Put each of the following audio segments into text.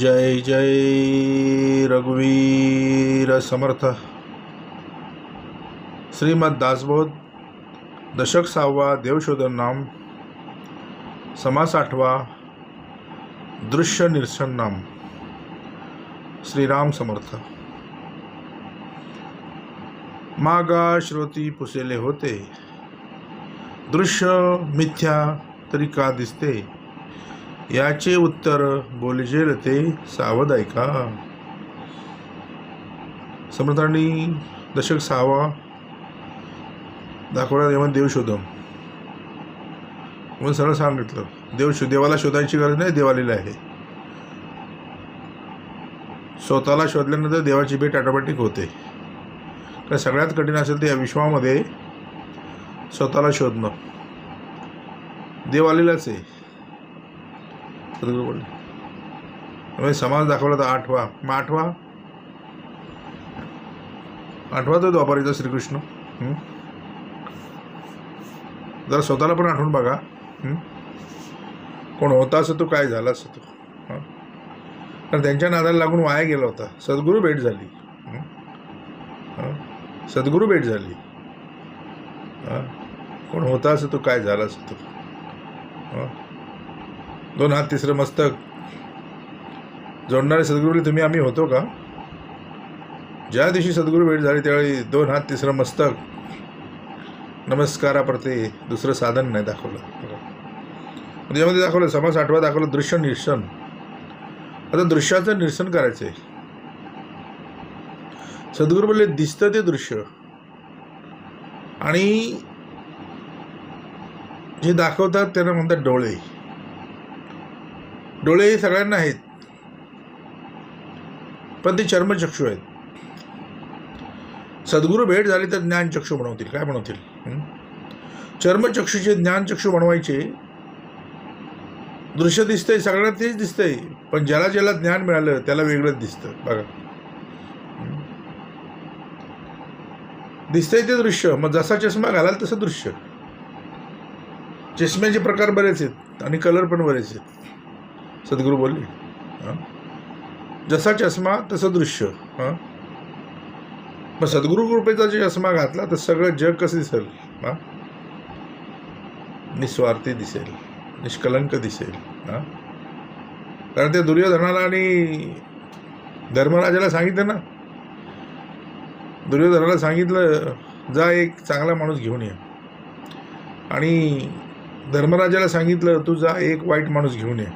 जय जय रघुवीर समर्थ. श्रीमद दासबोध दशक 6वा देवशोधन नाम समास 8वा दृश्य निरसन नाम. श्रीराम समर्थ. मागा श्रोती पुसेले होते, दृश्य मिथ्या तरी का दिसते, याचे उत्तर बोलजेल ते सावध ऐका. समर्थांनी दशक 6वा दाखवला तेव्हा देवशोधम म्हणून सरळ सांगितलं. देवाला शोधायची गरज नाही, देवालीला आहे. स्वतःला शोधल्यानंतर देवाची भेट ऑटोमॅटिक होते. तर सगळ्यात कठीण असेल ते या विश्वामध्ये स्वतःला शोधणं. देवालीलाच आहे. सद्गुरू बोलले समाज दाखवला तर 8वा. मग 8वा तो द्वापारीचा श्रीकृष्ण. जरा स्वतःला पण आठवून बघा. कोण होता असं तो, काय झाला असं तो. कारण त्यांच्या नादाला लागून वाया गेला होता. सद्गुरू भेट झाली. सद्गुरू भेट झाली. कोण होता असं तो, काय झाला असं तो. 2 हात 3 मस्तक जोडणारे सद्गुरू तुम्ही आम्ही होतो का? ज्या दिवशी सद्गुरू भेट झाली त्यावेळी 2 हात 3 मस्तक नमस्काराप्रते दुसरं साधन नाही दाखवलं. त्याच्यामध्ये दाखवलं समास 8वा दाखवलं दृश्य निरसन. आता दृश्याचं निरसन करायचं आहे. सद्गुरू बोलले दिसतं ते दृश्य आणि जे दाखवतात त्यांना म्हणतात डोळे. डोळे हे सगळ्यांना आहेत, पण ते चर्मचक्षु आहेत. सद्गुरू भेट झाली तर ज्ञानचक्षु बनवतील. काय बनवतील? चर्मचक्षुचे ज्ञानचक्षु बनवायचे. दृश्य दिसतंय, सगळ्यांना तेच दिसतंय, पण ज्याला ज्याला ज्ञान मिळालं त्याला वेगळंच दिसतं. बघा, दिसतंय ते दृश्य. मग जसा चष्मा घालाल तसं दृश्य. चष्म्याचे प्रकार बरेच आहेत आणि कलर पण बरेच आहेत. सद्गुरू बोलले जसा चष्मा तसं दृश्य. मग सद्गुरू कृपेचा जे चष्मा घातला तर सगळं जग कसं दिसेल? निस्वार्थी दिसेल, निष्कलंक दिसेल. कारण त्या दुर्योधनाला आणि धर्मराजाला सांगितलं ना, दुर्योधनाला सांगितलं जा एक चांगला माणूस घेऊन ये, आणि धर्मराजाला सांगितलं तू जा एक वाईट माणूस घेऊन ये.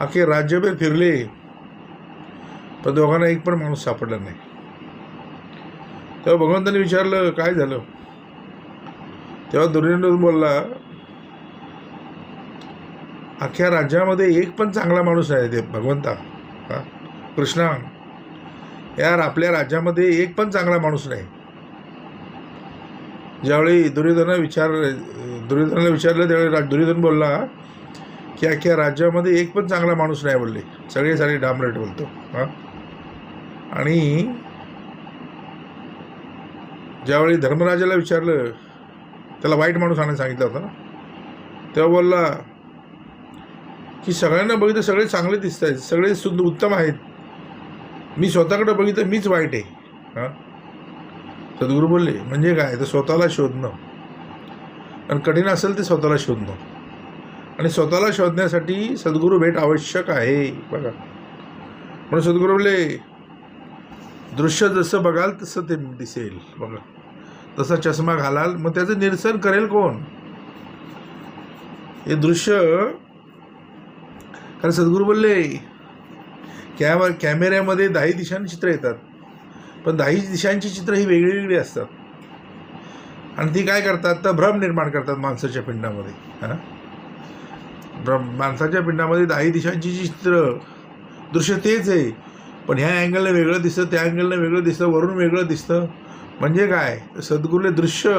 अखे राज्यभर फिरले पण दोघांना एक पण माणूस सापडला नाही. तेव्हा भगवंतांनी विचारलं काय झालं? तेव्हा दुर्योधन बोलला अख्ख्या राज्यामध्ये एक पण चांगला माणूस नाही. ते भगवंता कृष्णा, यार आपल्या राज्यामध्ये एक पण चांगला माणूस नाही. ज्यावेळी दुर्योधनाला विचारलं त्यावेळी दुर्योधन बोलला की अख्ख्या राज्यामध्ये एक पण चांगला माणूस नाही बोलले. सगळे डांबरट बोलतो. आणि ज्यावेळी धर्मराजाला विचारलं, त्याला वाईट माणूस आणायला सांगितलं होतं ना, तेव्हा बोलला की सगळ्यांना बघितलं सगळे चांगले दिसत आहेत, सगळे सुद्धा उत्तम आहेत, मी स्वतःकडे बघितलं मीच वाईट आहे. सद्गुरू बोलले म्हणजे काय? तर स्वतःला शोधणं. आणि कठीण असेल ते स्वतःला शोधणं. आणि स्वतःला शोधण्यासाठी सद्गुरू भेट आवश्यक आहे. बघा, म्हणून सद्गुरू बोलले दृश्य जसं बघाल तसं ते दिसेल. बघा, तसा चष्मा घालाल मग त्याचं निरसन करेल कोण? हे दृश्य. कारण सद्गुरू बोलले कॅमेऱ्यामध्ये 10 दिशांची चित्र येतात, पण 10 दिशांची चित्र ही वेगळी वेगळी असतात. आणि ती काय करतात तर भ्रम निर्माण करतात माणसाच्या पिंडामध्ये. माणसाच्या पिंडामध्ये 10 दिशांची जी चित्र दृश्य तेच आहे, पण ह्या अँगलनं वेगळं दिसतं, त्या अँगलनं वेगळं दिसतं, वरून वेगळं दिसतं. म्हणजे काय? सद्गुरूले दृश्य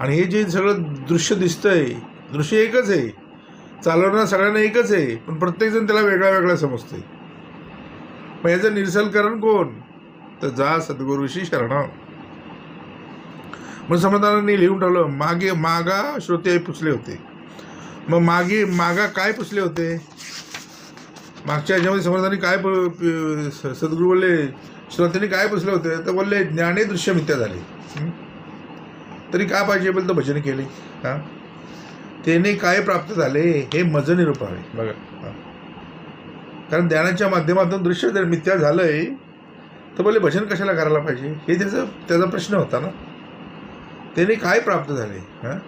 आणि हे जे सगळं दृश्य दिसतंय, दृश्य एकच आहे, चालवणारा सगळ्यांना एकच आहे, पण प्रत्येकजण त्याला वेगळा वेगळा समजतोय. मग याचं निरसनकरण कोण? तर जा सद्गुरूशी शरण. मग समर्थांनी लिहून ठेवलं मागा श्रोते पुसले होते. मग मागा काय पुसले होते? मागच्या ह्याच्यामध्ये समर्थांनी काय सद्गुरू बोलले, श्रोत्यांनी काय पुसले होते, तर बोलले ज्ञाने दृश्य मिथ्या झाले. तरी काय पाहिजे बोलतं भजन केले. हां, त्याने काय प्राप्त झाले हे मज निरूपावे. बघा, कारण ज्ञानाच्या माध्यमातून दृश्य जर मिथ्या झालंय तर बोले भजन कशाला करायला पाहिजे, हे त्याचा प्रश्न होता ना. त्याने काय प्राप्त झाले. हां,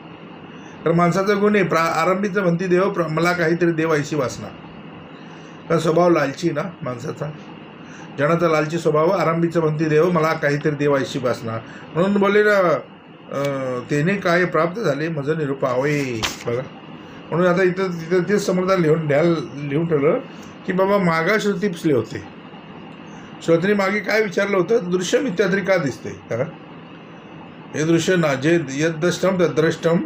तर माणसाचा गुण आहे आरंभीचं म्हणती देव मला काहीतरी देव ऐशी वासना. कारण स्वभाव लालची ना माणसाचा, जनाचा लालची स्वभाव. आरंभीचं म्हणती देव मला काहीतरी देव ऐशी वासना. म्हणून बोलले ना त्याने काय प्राप्त झाले मज निरूपावे. बघा, म्हणून आता तिथं तेच समर्थान लिहून ठेवलं की बाबा मागा श्रुती पुसले होते. श्रोत्यांनी मागे काय विचारलं होतं, दृश्य मिथ्या तरी का दिसते. हे दृश्य ना जे यद्द्रष्टम तद्द्रष्टम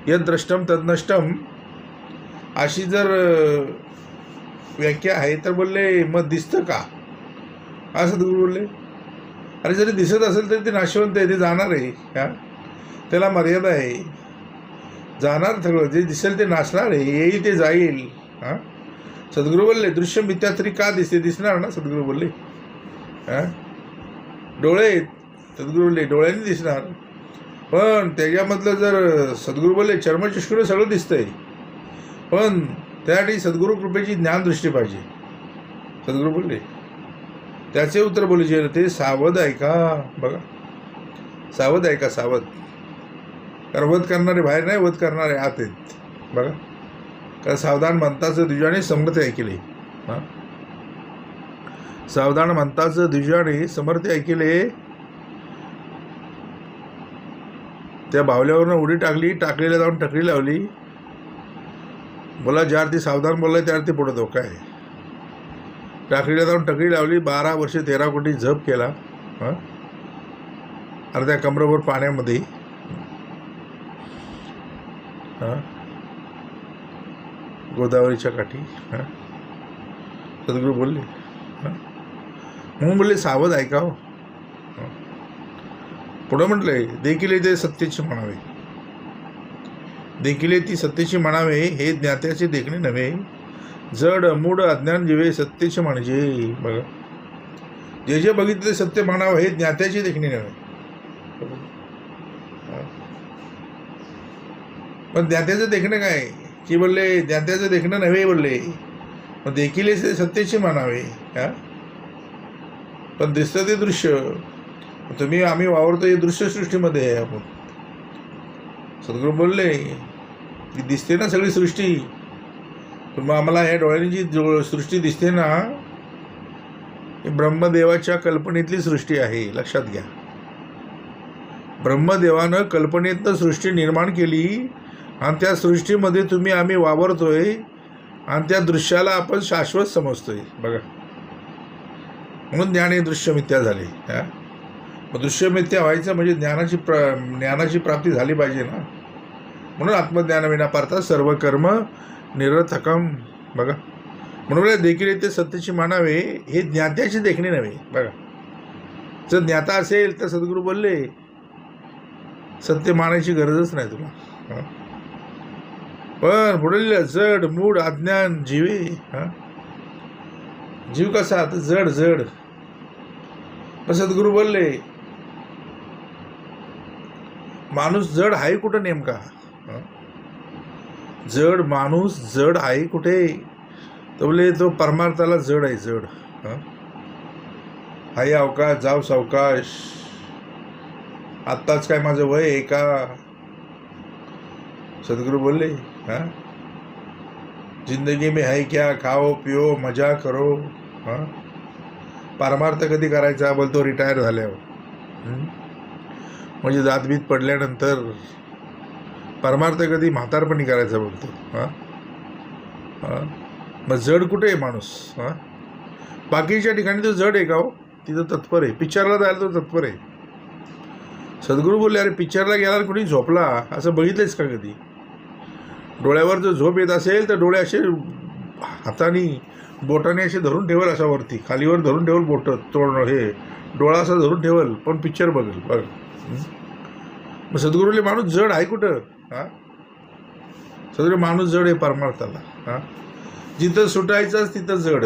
यद्द्रष्टम तद्नष्टम अशी जर व्याख्या आहे तर बोलले मग दिसतं का, असं सद्गुरू बोलले. अरे जरी दिसत असेल तरी ते नाशवंत आहे, ते जाणार आहे. हां, त्याला मर्यादा आहे, जाणार सगळं. जे दिसेल ते नाचणार आहे, येईल ते जाईल. हां, सद्गुरू बोलले दृश्य मिथ्या तरी का दिसते, दिसणार ना. सद्गुरू बोलले हां, डोळे सद्गुरू बोलले डोळ्यांनी दिसणार. पण त्याच्यामधलं जर सद्गुरू बोलले चर्मचक्षुला सगळं दिसतंय, पण त्यासाठी सद्गुरू कृपेची ज्ञानदृष्टी पाहिजे. सद्गुरू बोलले त्याचे उत्तर बोलायचे ते सावध ऐका. बघा, सावध ऐका, सावध. कारण वध करणारे बाहेर नाही, वध करणारे आत आहेत. बघा, कारण सावधान म्हणताचं द्विजाने समर्थ ऐकले. हां, सावधान म्हणताचं द्विजाने समर्थ ऐकले. त्या बावल्यावरनं उडी टाकलेल्या जाऊन टकरी लावली. बोला ज्यावर ती सावधान बोललाय त्यावर ती पुढं धोका आहे. टाकरीला जाऊन टकरी लावली. 12 वर्षे 13 कोटी जप केला. हां, अर्ध्या कमरेवर पाण्यामध्ये. हां, गोदावरीच्या काठी. हां, सद्गुरू बोलले. हां, म्हणून बोलले सावध ऐकाव. पुढं म्हटलंय देखील ते सत्तेची म्हणावे, देखील ती सत्तेची म्हणावे हे ज्ञात्याचे देखणे नव्हे. जड मूढ अज्ञान जीवे सत्तेचे म्हणजे. बघा, जे जे बघितले सत्य म्हणावं हे ज्ञात्याची देखणे नव्हे. पण ज्ञात्याचं देखणं काय की बोलले ज्ञात्याचं देखणं नव्हे बोलले, मग देखील ते सत्तेचे म्हणावे. हां, पण दिसतं ते दृश्य. आम्ही वावरतो हे दृश्यसृष्टीमध्ये आहे आपण. सद्गुरू बोलले की दिसते ना सगळी सृष्टी, पण मग आम्हाला ह्या डोळ्यांनी जी सृष्टी दिसते ना ही ब्रह्मदेवाच्या कल्पनेतली सृष्टी आहे. लक्षात घ्या, ब्रह्मदेवानं कल्पनेतनं सृष्टी निर्माण केली आणि त्या सृष्टीमध्ये आम्ही वावरतोय आणि त्या दृश्याला आपण शाश्वत समजतोय. बघा, म्हणून ज्ञान हे दृश्य मिथ्या झाले. हां, मग दृश्य मिथ्या व्हायचं म्हणजे ज्ञानाची प्राप्ती झाली पाहिजे ना. म्हणून आत्मज्ञानविना पारता सर्व कर्म निरर्थकम. बघा, म्हणून देखील ते सत्याची मानावे हे ज्ञात्याची देखणे नव्हे. बघा, जर ज्ञाता असेल तर सद्गुरू बोलले सत्य मानायची गरजच नाही तुला. पण पुढे जड मूढ अज्ञान जीवे. हां, जीव कसा तर जड जड. पण सद्गुरू बोलले माणूस जड आहे कुठं नेमका. जड माणूस जड आहे कुठे तर बोले तो परमार्थाला जड आहे. जड हाय अवकाश जाव सावकाश. आत्ताच काय माझं वय आहे का. सद्गुरू बोलले हां, जिंदगी में है क्या, खाओ पिओ मजा करो. हां, परमार्थ कधी करायचा बोलतो रिटायर झाल्यावर, म्हणजे दातबीत पडल्यानंतर. परमार्थ कधी म्हातारपणी करायचा बोलतो. हां हां, मग जड कुठे आहे माणूस. हां, बाकीच्या ठिकाणी तो जड आहे का हो, तिथं तत्पर आहे. पिक्चरला जायला तो तत्पर आहे. सद्गुरू बोलले अरे पिक्चरला गेल्यावर कोणी झोपला असं बघितलंच का कधी. डोळ्यावर जर झोप येत असेल तर डोळे असे हाताने बोटाने असे धरून ठेवल, असा वरती खालीवर धरून ठेवल, बोट तोड हे डोळा असा धरून ठेवल, पण पिक्चर बघेल. बघ, मग सद्गुरूले माणूस जड आहे कुठं. हां, सद्गुरू माणूस जड आहे परमार्थाला. हां, जिथं सुटायचंच तिथं जड,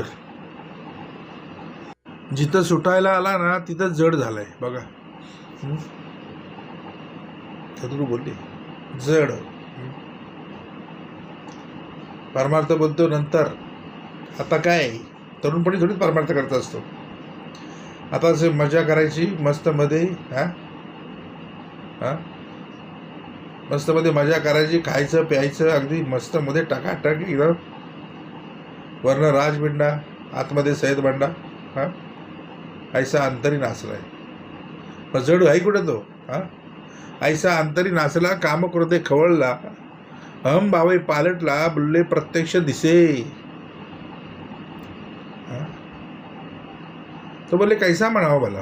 जिथं सुटायला आला ना तिथं जड झालंय बघा. सद्गुरू बोलले जड. परमार्थ बोलतो नंतर. आता काय तरुणपणी थोडीच परमार्थ करत असतो. आता असे मजा करायची मस्त मध्ये, मस्त मध्ये मजा करायची, खायचं प्यायचं अगदी मस्त मध्ये टाकाटाक एकदम. वर्ण राजबिंडा, आतमध्ये सय्यद बंडा. ऐसा अंतरी नाचलाय. पण जड आहे कुठे तो? ऐसा अंतरी नाचला, काम क्रोधे खवळला, अहम भावे पालटला, बुल्ले प्रत्यक्ष दिसे. तो बोलले कैसा म्हणावं मला?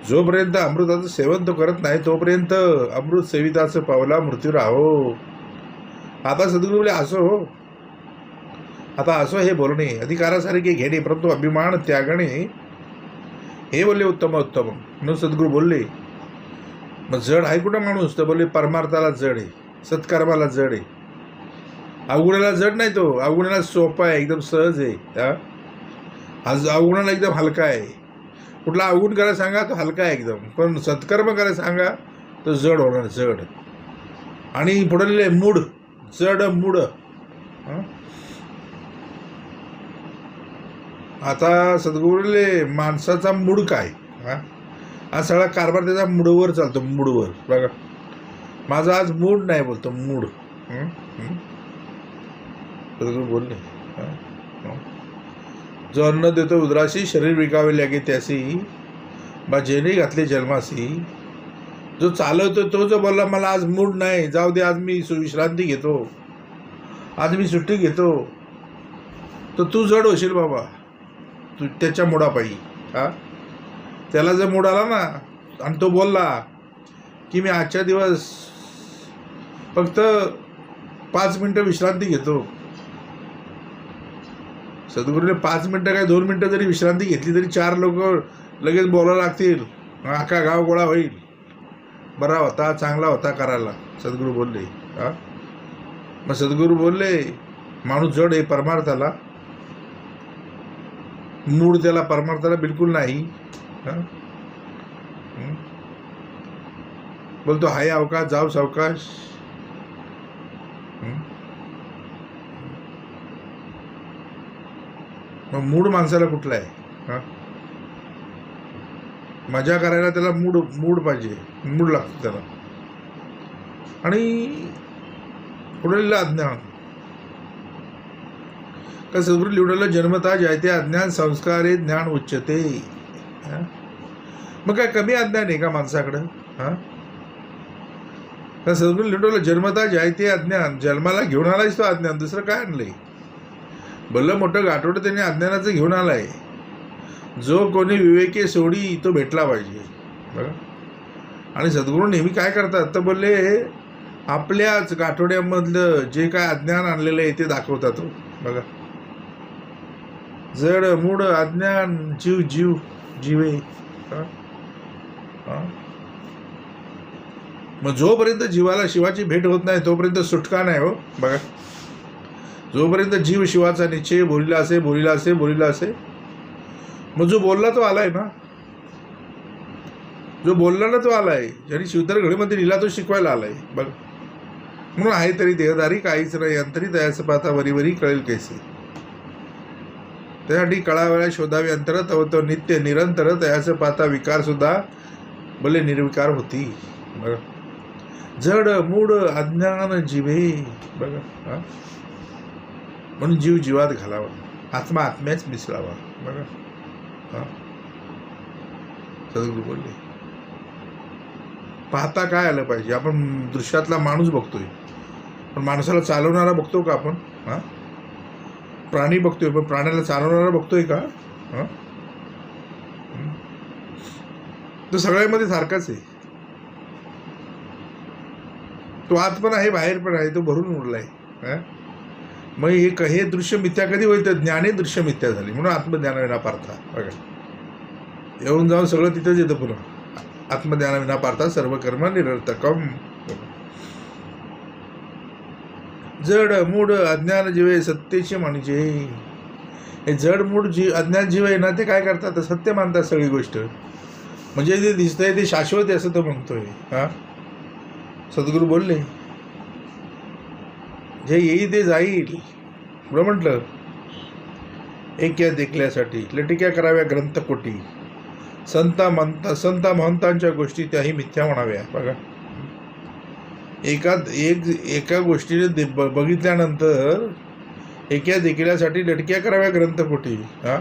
जोपर्यंत अमृताचं सेवन तो करत नाही तोपर्यंत अमृत सेविताचं पावला मृत्यू राहो. आता सद्गुरू बोले असो हो, आता असो हे बोलणे, अधिकारासारखे घेणे परंतु अभिमान त्यागणे, हे बोलले उत्तम उत्तम. म्हणून सद्गुरू बोलले मग जड आहे कुठं माणूस? तर बोलले परमार्थाला जड आहे, सत्कर्माला जड आहे. अवगुणाला जड नाही तो, अवगुणाला सोपा आहे, एकदम सहज आहे. अवगुणाला एकदम हलका आहे. कुठला अवगुण करायला सांगा तो हलका आहे एकदम, पण सत्कर्म करायला सांगा तर जड होणार, जड. आणि पुढे लिहिले मूड, जड मूड. आता सद्गुरूले माणसाचा मूड काय? हा सगळा कारभार त्याचा मूडवर चालतो, मूडवर. बघा माझा आज मूड नाही बोलतो, मूड. सद्गुरू बोलले जो अन्न देतो उदराशी, शरीर विकावे लागे त्यासी, बा जेने घातले जन्मासी. जो चालवतो तो जो बोलला मला आज मूड नाही, जाऊ दे आज मी विश्रांती घेतो, आज मी सुट्टी घेतो, तर तू जड होशील बाबा, तू त्याच्या मुडापायी. त्याला जर मूड आला ना आणि तो बोलला की मी आजच्या दिवस फक्त 5 मिनटं विश्रांती घेतो. सद्गुरूने 5 मिनटं काय 2 मिनटं जरी विश्रांती घेतली तरी 4 लोक लगेच बोलायला लागतील, अख्खा गाव गोळा होईल. बरा होता, चांगला होता करायला, सद्गुरू बोलले. मग सद्गुरू बोलले माणूस जड आहे परमार्थाला, मूड त्याला परमार्थाला बिलकुल नाही. बोलतो हाय अवकाश जाऊ सावकाश. मग मूड माणसाला कुठला आहे? मजा करायला त्याला मूड पाहिजे, मूड लागतो त्याला. आणि पुढे अज्ञान का सद्गुरू लिवडाला जन्मता जायते अज्ञान संस्कारे ज्ञान उच्चते. मग काय कमी अज्ञान आहे का माणसाकडं? का सद्गुरू लिवडाला जन्मता जायते अज्ञान, जन्माला घेऊन आलायच तो अज्ञान, दुसरं काय आणलंय? भलं मोठं गाठोडं त्याने अज्ञानाचं घेऊन आलाय. जो कोणी विवेके सोडी तो भेटला पाहिजे. बघा आणि सद्गुरू नेहमी काय करतात तर बोलले आपल्याच गाठोड्यामधलं जे काय अज्ञान आणलेलं आहे ते दाखवतात. बघा जड मूड अज्ञान जीव जीव जीवे. मग जोपर्यंत जीवाला शिवाची भेट होत नाही तोपर्यंत सुटका नाही हो. बघा जोपर्यंत जीव शिवाचा निश्चय बोलिला असे. मग जो बोलला तो आलाय ना, जो बोलला ना तो आलाय, ज्याने शिवतर घडीमध्ये लिहिला तो शिकवायला आलाय. बघ म्हणून आहे तरी देहदारी काहीच नाही अंतरी, तयाचं पाहता वरी वरी कळेल कैसे. त्यासाठी कळावेळा शोधावे अंतर, तव तो नित्य निरंतर, तयाचं पाहता विकार सुद्धा भले निर्विकार होती. बघा जड मूड अज्ञान जीवे. बघा म्हणून जीव जीवात घालावा, आत्मा आत्म्याच मिसळावा. बघा सद्गुरू बोलले पाहता काय आलं पाहिजे. आपण दृश्यातला माणूस बघतोय पण माणसाला चालवणारा बघतो का आपण? प्राणी बघतोय पण प्राण्याला चालवणारा बघतोय का? तो सगळ्यामध्ये सारखाच आहे. तो आत पण आहे बाहेर पण आहे, तो भरून उरलाय. मग हे दृश्य मिथ्या कधी होतं? ज्ञाने दृश्य मिथ्या झाली म्हणून आत्मज्ञानाविना पार्था. बघा येऊन जाऊन सगळं तिथंच येतं पुन्हा. आत्मज्ञानाविना पार्था सर्व कर्म निरर्थकम. जड मूड अज्ञान जीवे सत्तेची म्हणजे. हे जड मूड अज्ञान जीव आहे ना, ते काय करतात, सत्य मानतात सगळी गोष्ट. म्हणजे जे दिसतंय ते शाश्वत आहे असं तो म्हणतोय. हा, सद्गुरू बोलले जे येईल ते जाईल. बरं म्हटलं, एक या देखल्यासाठी लटिक्या कराव्या ग्रंथकोटी. संत महंतांच्या गोष्टी त्याही मिथ्या म्हणाव्या. बघा, एका गोष्टीने बघितल्यानंतर एका देखल्यासाठी लटक्या कराव्या ग्रंथकोटी. हा,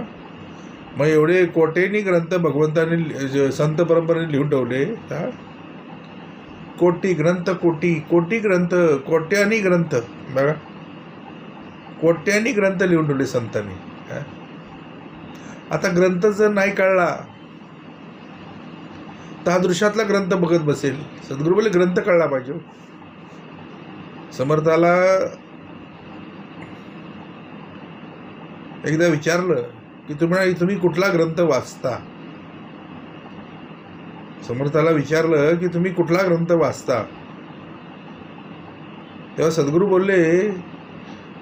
मग एवढे कोटेनी ग्रंथ भगवंतांनी संत परंपरेने लिहून ठेवले. हा, कोटी ग्रंथ, कोटी ग्रंथ, कोट्यानी ग्रंथ. बघा, कोट्यानी ग्रंथ लिहून ठेवले संतांनी. आता ग्रंथ जर नाही कळला तर हा दृश्यातला ग्रंथ बघत बसेल. सद्गुरू बोले ग्रंथ कळला पाहिजे. समर्थाला एकदा विचारलं की तुम्ही कुठला ग्रंथ वाचता. समर्थाला विचारलं की तुम्ही कुठला ग्रंथ वाचता. तेव्हा सद्गुरू बोलले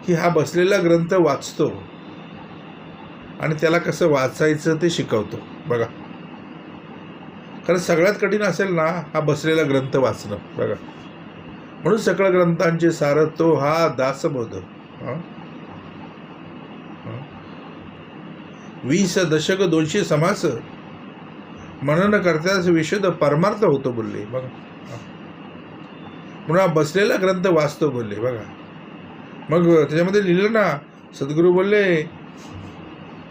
की हा बसलेला ग्रंथ वाचतो आणि त्याला कसं वाचायचं ते शिकवतो. बघा, कारण सगळ्यात कठीण असेल ना हा बसलेला ग्रंथ वाचणं. बघा, म्हणून सकळ ग्रंथांचे सार तो हा दासबोध. 20 दशक 200 समास मनन करत्यास विशुद्ध परमार्थ होतो बोलले. बघा, म्हणून हा बसलेला ग्रंथ वाचतो बोलले. बघा, मग त्याच्यामध्ये लिहिलं ना, सद्गुरू बोलले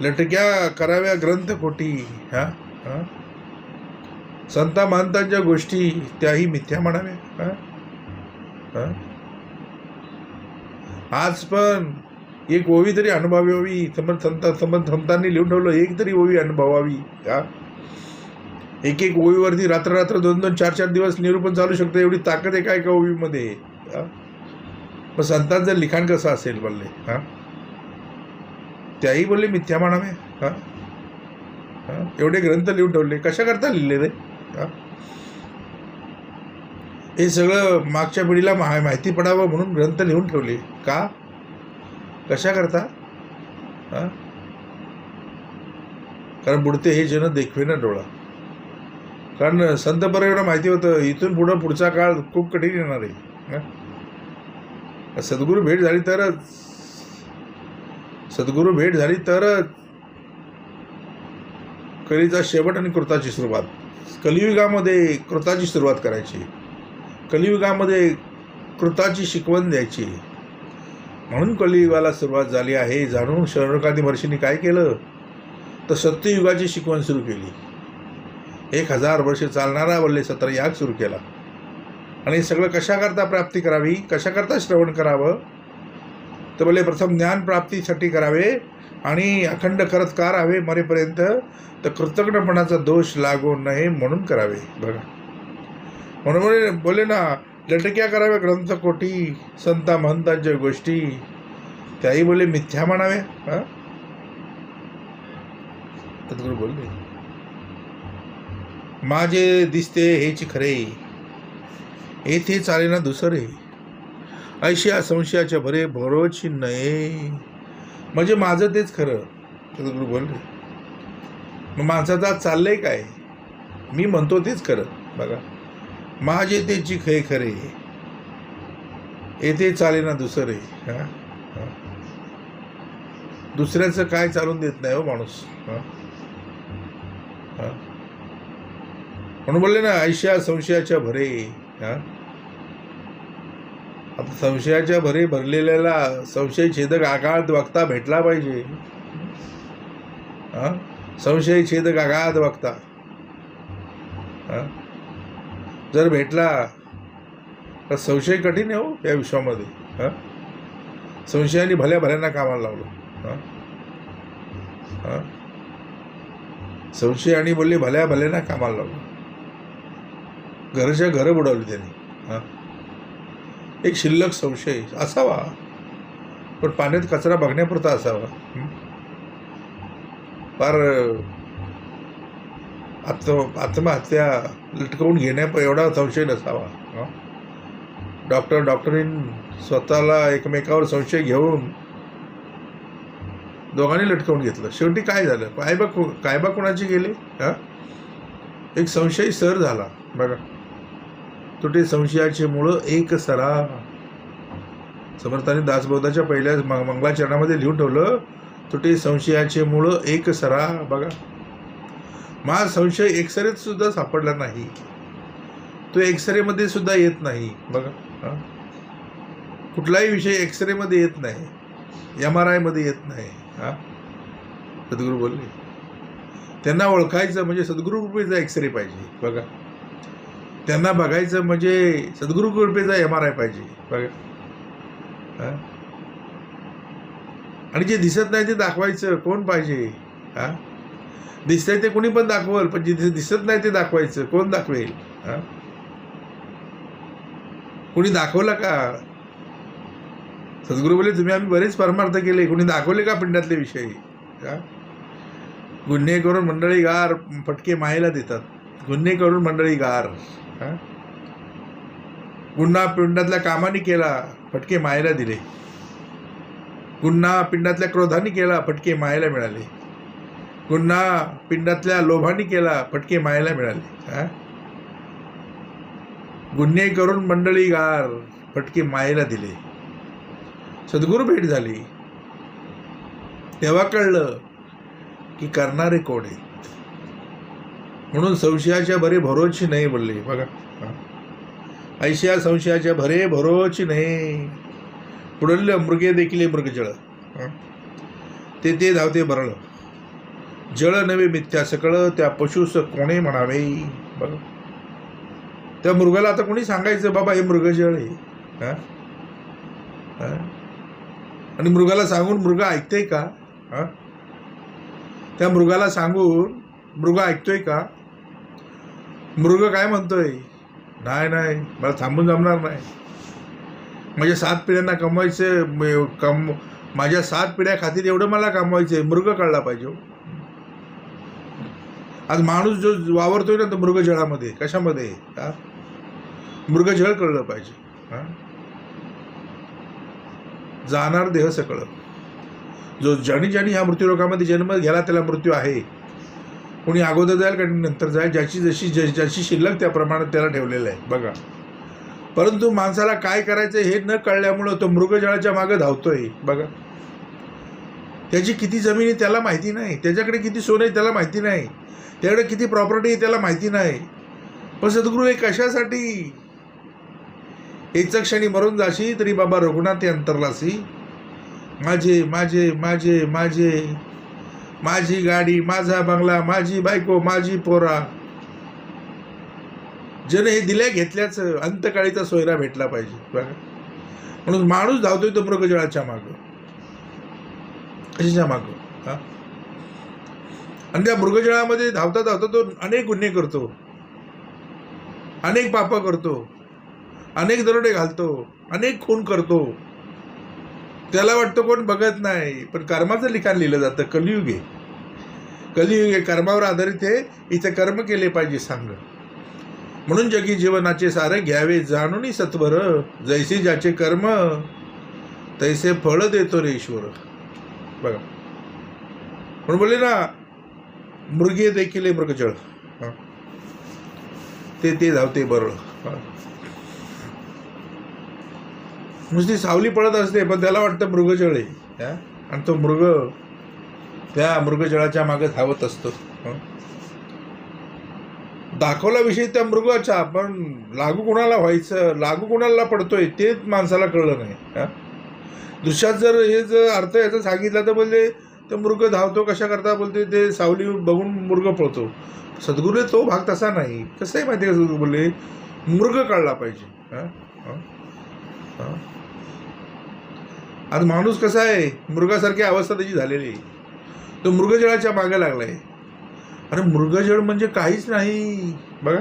लटक्या कराव्या ग्रंथकोटी. हा, संता महंतांच्या गोष्टी त्याही मिथ्या म्हणाव्या. आज पण एक ओवी तरी अनुभवावी. संतांनी लिहून ठेवलं, एक तरी ओवी अनुभवावी. हा, एक ओवीवरती रात्र 2-2, 4-4 दिवस निरूपण चालू शकतं, एवढी ताकद आहे काय का ओवीमध्ये. मग संतांचं लिखाण कसं असेल बोलले. हा, त्याही बोलले मिथ्या म्हणावे. हा, एवढे ग्रंथ लिहून ठेवले, कशा करता लिहिले रे. हे सगळं मागच्या पिढीला माहिती पडावं म्हणून ग्रंथ लिहून ठेवले. का, कशा करता. कारण बुडते हे जन देखवे ना डोळा. कारण संत परंपरेला माहिती होतं इथून पुढचा काळ खूप कठीण येणार आहे. सद्गुरू भेट झाली तरच कलीचा शेवट आणि कृताची सुरुवात. कलियुगामध्ये कृताची सुरुवात करायची, कलियुगामध्ये कृताची शिकवण द्यायची. म्हणून कलियुगाला सुरुवात झाली आहे. जाणून शौनकादी महर्षींनी काय केलं तर सत्ययुगाची शिकवण सुरू केली. 1000 वर्ष चालणारा बोलले 17 याग सुरू केला. आणि सगळं कशाकरता प्राप्ती करावी, कशाकरता श्रवण करावं तर बोले प्रथम ज्ञान प्राप्तीसाठी करावे आणि अखंड करत का राहावे मरेपर्यंत, तर कृतज्ञपणाचा दोष लागू नये म्हणून करावे. बघा, म्हणून बोले ना लटक्या कराव्या ग्रंथकोटी. संता महंतांच्या गोष्टी त्याही बोले मिथ्या म्हणाव्या. सद्गुरू बोलले माझे दिसते हेच खरे, येथे चाले ना दुसरे. ऐशिया संशयाच्या भरे भरोची नये. म्हणजे माझं तेच खरं. सद्गुरू बोलले मग माणसाचं आज चाललंय काय, मी म्हणतो तेच खरं. बघा, माझे तेची खरे, येथे चाले ना दुसरे. दुसऱ्याचं काय चालून देत नाही हो माणूस. म्हणून बोलले ना ऐशा संशयाच्या भरे. आता संशयाच्या भरे भरलेल्याला संशय छेदक आगाध वक्ता भेटला पाहिजे. संशय छेदक आगाध वक्ता जर भेटला तर संशय कठीण आहे हो या विश्वामध्ये. संशयाने भल्यांना कामाला लावलं. संशय आणि बोलले भल्यांना कामाला लावलं. घरच्या घरं बुडवली त्यांनी. एक शिल्लक संशय असावा, पण पाण्यात कचरा बघण्यापुरता असावा. फार आत्महत्या लटकवून घेण्या एवढा संशय नसावा. डॉक्टरीन स्वतःला एकमेकावर संशय घेऊन दोघांनी लटकवून घेतलं. शेवटी काय झालं? कायबा कोणाची गेली? हां, एक संशयी सर झाला बघा. तुटे संशयाचे मुळं एक सरा. समर्थांनी दासबोधाच्या पहिल्या मंगलाचरणामध्ये लिहून ठेवलं, तुटे संशयाचे मुळं एक सरा. बघा, माझा संशय एक्सरेत सुद्धा सापडला नाही, तो एक्सरेमध्ये सुद्धा येत नाही. बघा, कुठलाही विषय एक्सरेमध्ये येत नाही, MRI मध्ये येत नाही. हां, सद्गुरू बोलले त्यांना ओळखायचं म्हणजे सद्गुरू कृपेचा एक्सरे पाहिजे. बघा, त्यांना बघायचं म्हणजे सद्गुरू कृपेचा MRI पाहिजे. बघा, आणि जे दिसत नाही ते दाखवायचं कोण पाहिजे? हां, दिसतंय ते कोणी पण दाखवल, पण जे दिसत नाही ते दाखवायचं कोण दाखवेल? हां, कोणी दाखवलं का? सद्गुरू बोलले तुम्ही आम्ही बरेच परमार्थ केले, कोणी दाखवले का पिंडातले विषय? हां, गुन्हे करून मंडळी गार, फटके मायेला देतात. गुन्हे करून मंडळी गार. हां, गुन्हा पिंडातल्या कामाने केला, फटके मायेला दिले. गुन्हा पिंडातल्या क्रोधाने केला, फटके मायेला मिळाले. गुन्हा पिंडातल्या लोभाने केला, फटके मायेला मिळाले. हां, गुन्हे करून मंडळी गार, फटके मायेला दिले. सद्गुरू भेट झाली तेव्हा कळलं की करणारे कोण आहेत. म्हणून संशयाच्या भरे भरोची नाही बोलले. बघा, ऐशा संशयाच्या भरे भरोची नाही. पुढलं मृगे देखील मृगजळ. ते धावते बरळ. जळ नवे मिथ्या सकळ, त्या पशुस कोणे म्हणावे. बघा, त्या मृगाला आता कोणी सांगायचं बाबा हे मृगजळ आहे? हां, आणि मृगाला सांगून मृग ऐकतोय का? हां, त्या मृगाला सांगून मृग ऐकतोय का? मृग काय म्हणतोय? नाही नाही, मला थांबून जमणार नाही. माझ्या 7 पिढ्यांना कमवायचं, माझ्या 7 पिढ्या खातील एवढं मला कमवायचं. मृग कळला पाहिजे. आज माणूस जो वावरतोय ना तो मृगजळामध्ये, कशामध्ये? हां, मृगजळ कळलं पाहिजे. हां, जाणार देह सकळ. जो ज्यानी ह्या मृत्यूलोकामध्ये जन्म घ्यायला त्याला मृत्यू आहे. कोणी अगोदर जाईल का नंतर जाईल, ज्याची शिल्लक त्याप्रमाणे त्याला ठेवलेलं आहे. बघा, परंतु माणसाला काय करायचं हे न कळल्यामुळं तो मृगजळाच्या मागे धावतोय. बघा, त्याची किती जमीन आहे त्याला माहिती नाही, त्याच्याकडे किती सोनं आहे त्याला माहिती नाही, त्याकडे किती प्रॉपर्टी आहे त्याला माहिती नाही. पण सद्गुरू हे कशासाठी? एक क्षणी मरून जाशी तरी बाबा रघुनाथी अंतरलासी. माझे माझे माझे माझे, माझी गाडी, माझा बंगला, माझी बायको, माझी पोरा. जन हे दिल्या घेतल्याचं अंतकाळीचा सोयरा भेटला पाहिजे. बघा, म्हणून माणूस धावतोय तो मृगजळाच्या मागं. कशाच्या मागं? हां, आणि त्या मृगजळामध्ये धावता धावता तो अनेक गुन्हे करतो, अनेक पापं करतो, अनेक दरोडे घालतो, अनेक खून करतो. त्याला वाटतं कोण बघत नाही, पण कर्माचं लिखाण लिहिलं जातं. कलियुग आहे, कलियुग आहे, कर्मावर आधारित आहे. इथे कर्म केले पाहिजे सांग. म्हणून जगी जीवनाचे सारे घ्यावे जाणून सत्वर. जैसे ज्याचे कर्म तैसे फळ देतो रे ईश्वर. बघा, म्हणून बोलले ना मृगे देखील मृगजळ. ते धावते बरळ. नुसती सावली पडत असते पण त्याला वाटतं मृगजळ आहे. आणि तो मृग त्या मृगजळाच्या मागे धावत असतो. दाखवला विषय त्या मृगाचा, पण लागू कोणाला व्हायचं, लागू कोणाला पडतोय ते माणसाला कळलं नाही. दृश्यात जर अर्थ याचा सांगितला तर बोलते तो मृग धावतो कशा करता, बोलते ते सावली बघून मृग पळतो. सद्गुरूने तो भाग तसा नाही. कसं आहे माहिती आहे का? सद्गुरू बोलले मृग कळला पाहिजे. आज माणूस कसा आहे, मृगासारखी अवस्था त्याची झालेली आहे. तो मृगजळाच्या मागे लागलाय. अरे मृगजळ म्हणजे काहीच नाही. बघा,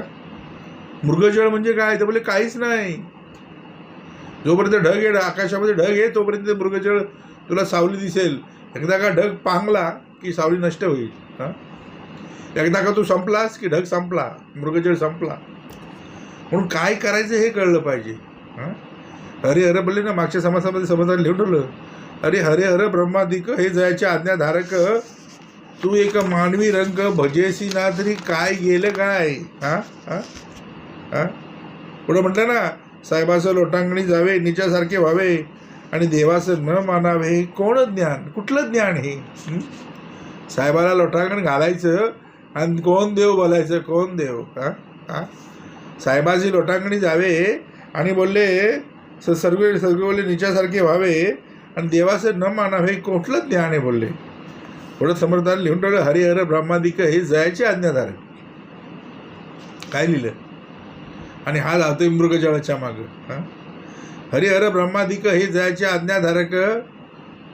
मृगजळ म्हणजे काय? तर बोले काहीच नाही. जोपर्यंत ढग आहे, आकाशामध्ये ढग आहे, तोपर्यंत मृगजळ तुला सावली दिसेल. एकदा का ढग पांगला की सावली नष्ट होईल. एकदा का तू संपलास की ढग संपला, मृगजळ संपला. म्हणून काय करायचं हे कळलं पाहिजे. हरे हर बोलले ना, मागच्या समासामध्ये समजायला लिहून ठेवलं. अरे हरे हर ब्रह्मादिक हे जयाचे आज्ञाधारक, तू एक मानवी रंग भजेसी ना तरी काय गेलं काय. हा हा हा पुढं म्हटलं ना, साहेबाचं लोटांगणी जावे निच्यासारखे व्हावे आणि देवाचं न मानावे. कोण ज्ञान, कुठलं ज्ञान हे. साहेबाला लोटांगण घालायचं आणि कोण देव बोलायचं, कोण देव. हा हा साहेबाची लोटांगणी जावे आणि बोलले सर्व बोलले निच्यासारखे व्हावे आणि देवाचं न मानावे, कुठलं ज्ञान आहे बोलले. पुढं समर्थाने लिहून ठेवलं, हरिहर ब्रह्मादिक हे जयाचे आज्ञाधारक. काय लिहिलं. आणि हा लावतोय मृगजळाच्या मागं. हां हरिहर ब्रह्मादिक हे जयाचे आज्ञाधारक,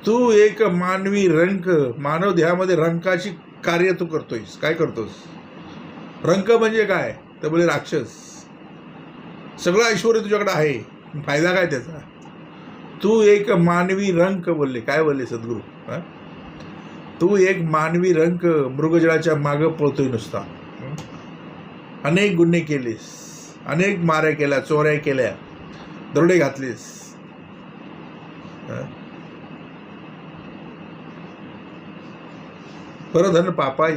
तू एक मानवी रंक, मानव देहामध्ये रंकाची कार्य तू करतोयस. काय करतोस. रंक म्हणजे काय तर बोले राक्षस. सगळं ऐश्वर तुझ्याकडे आहे, फायदा काय त्याचा. तू एक मानवी रंक बोलले. काय बोलले सद्गुरू. हां तू एक मानवी रंक मृगजळाच्या मागं पळतोय नुसता. अनेक गुन्हे केलेस, अनेक माऱ्या केल्या, चोऱ्या केल्या, दरोडे घातलेस. परधन पापाय,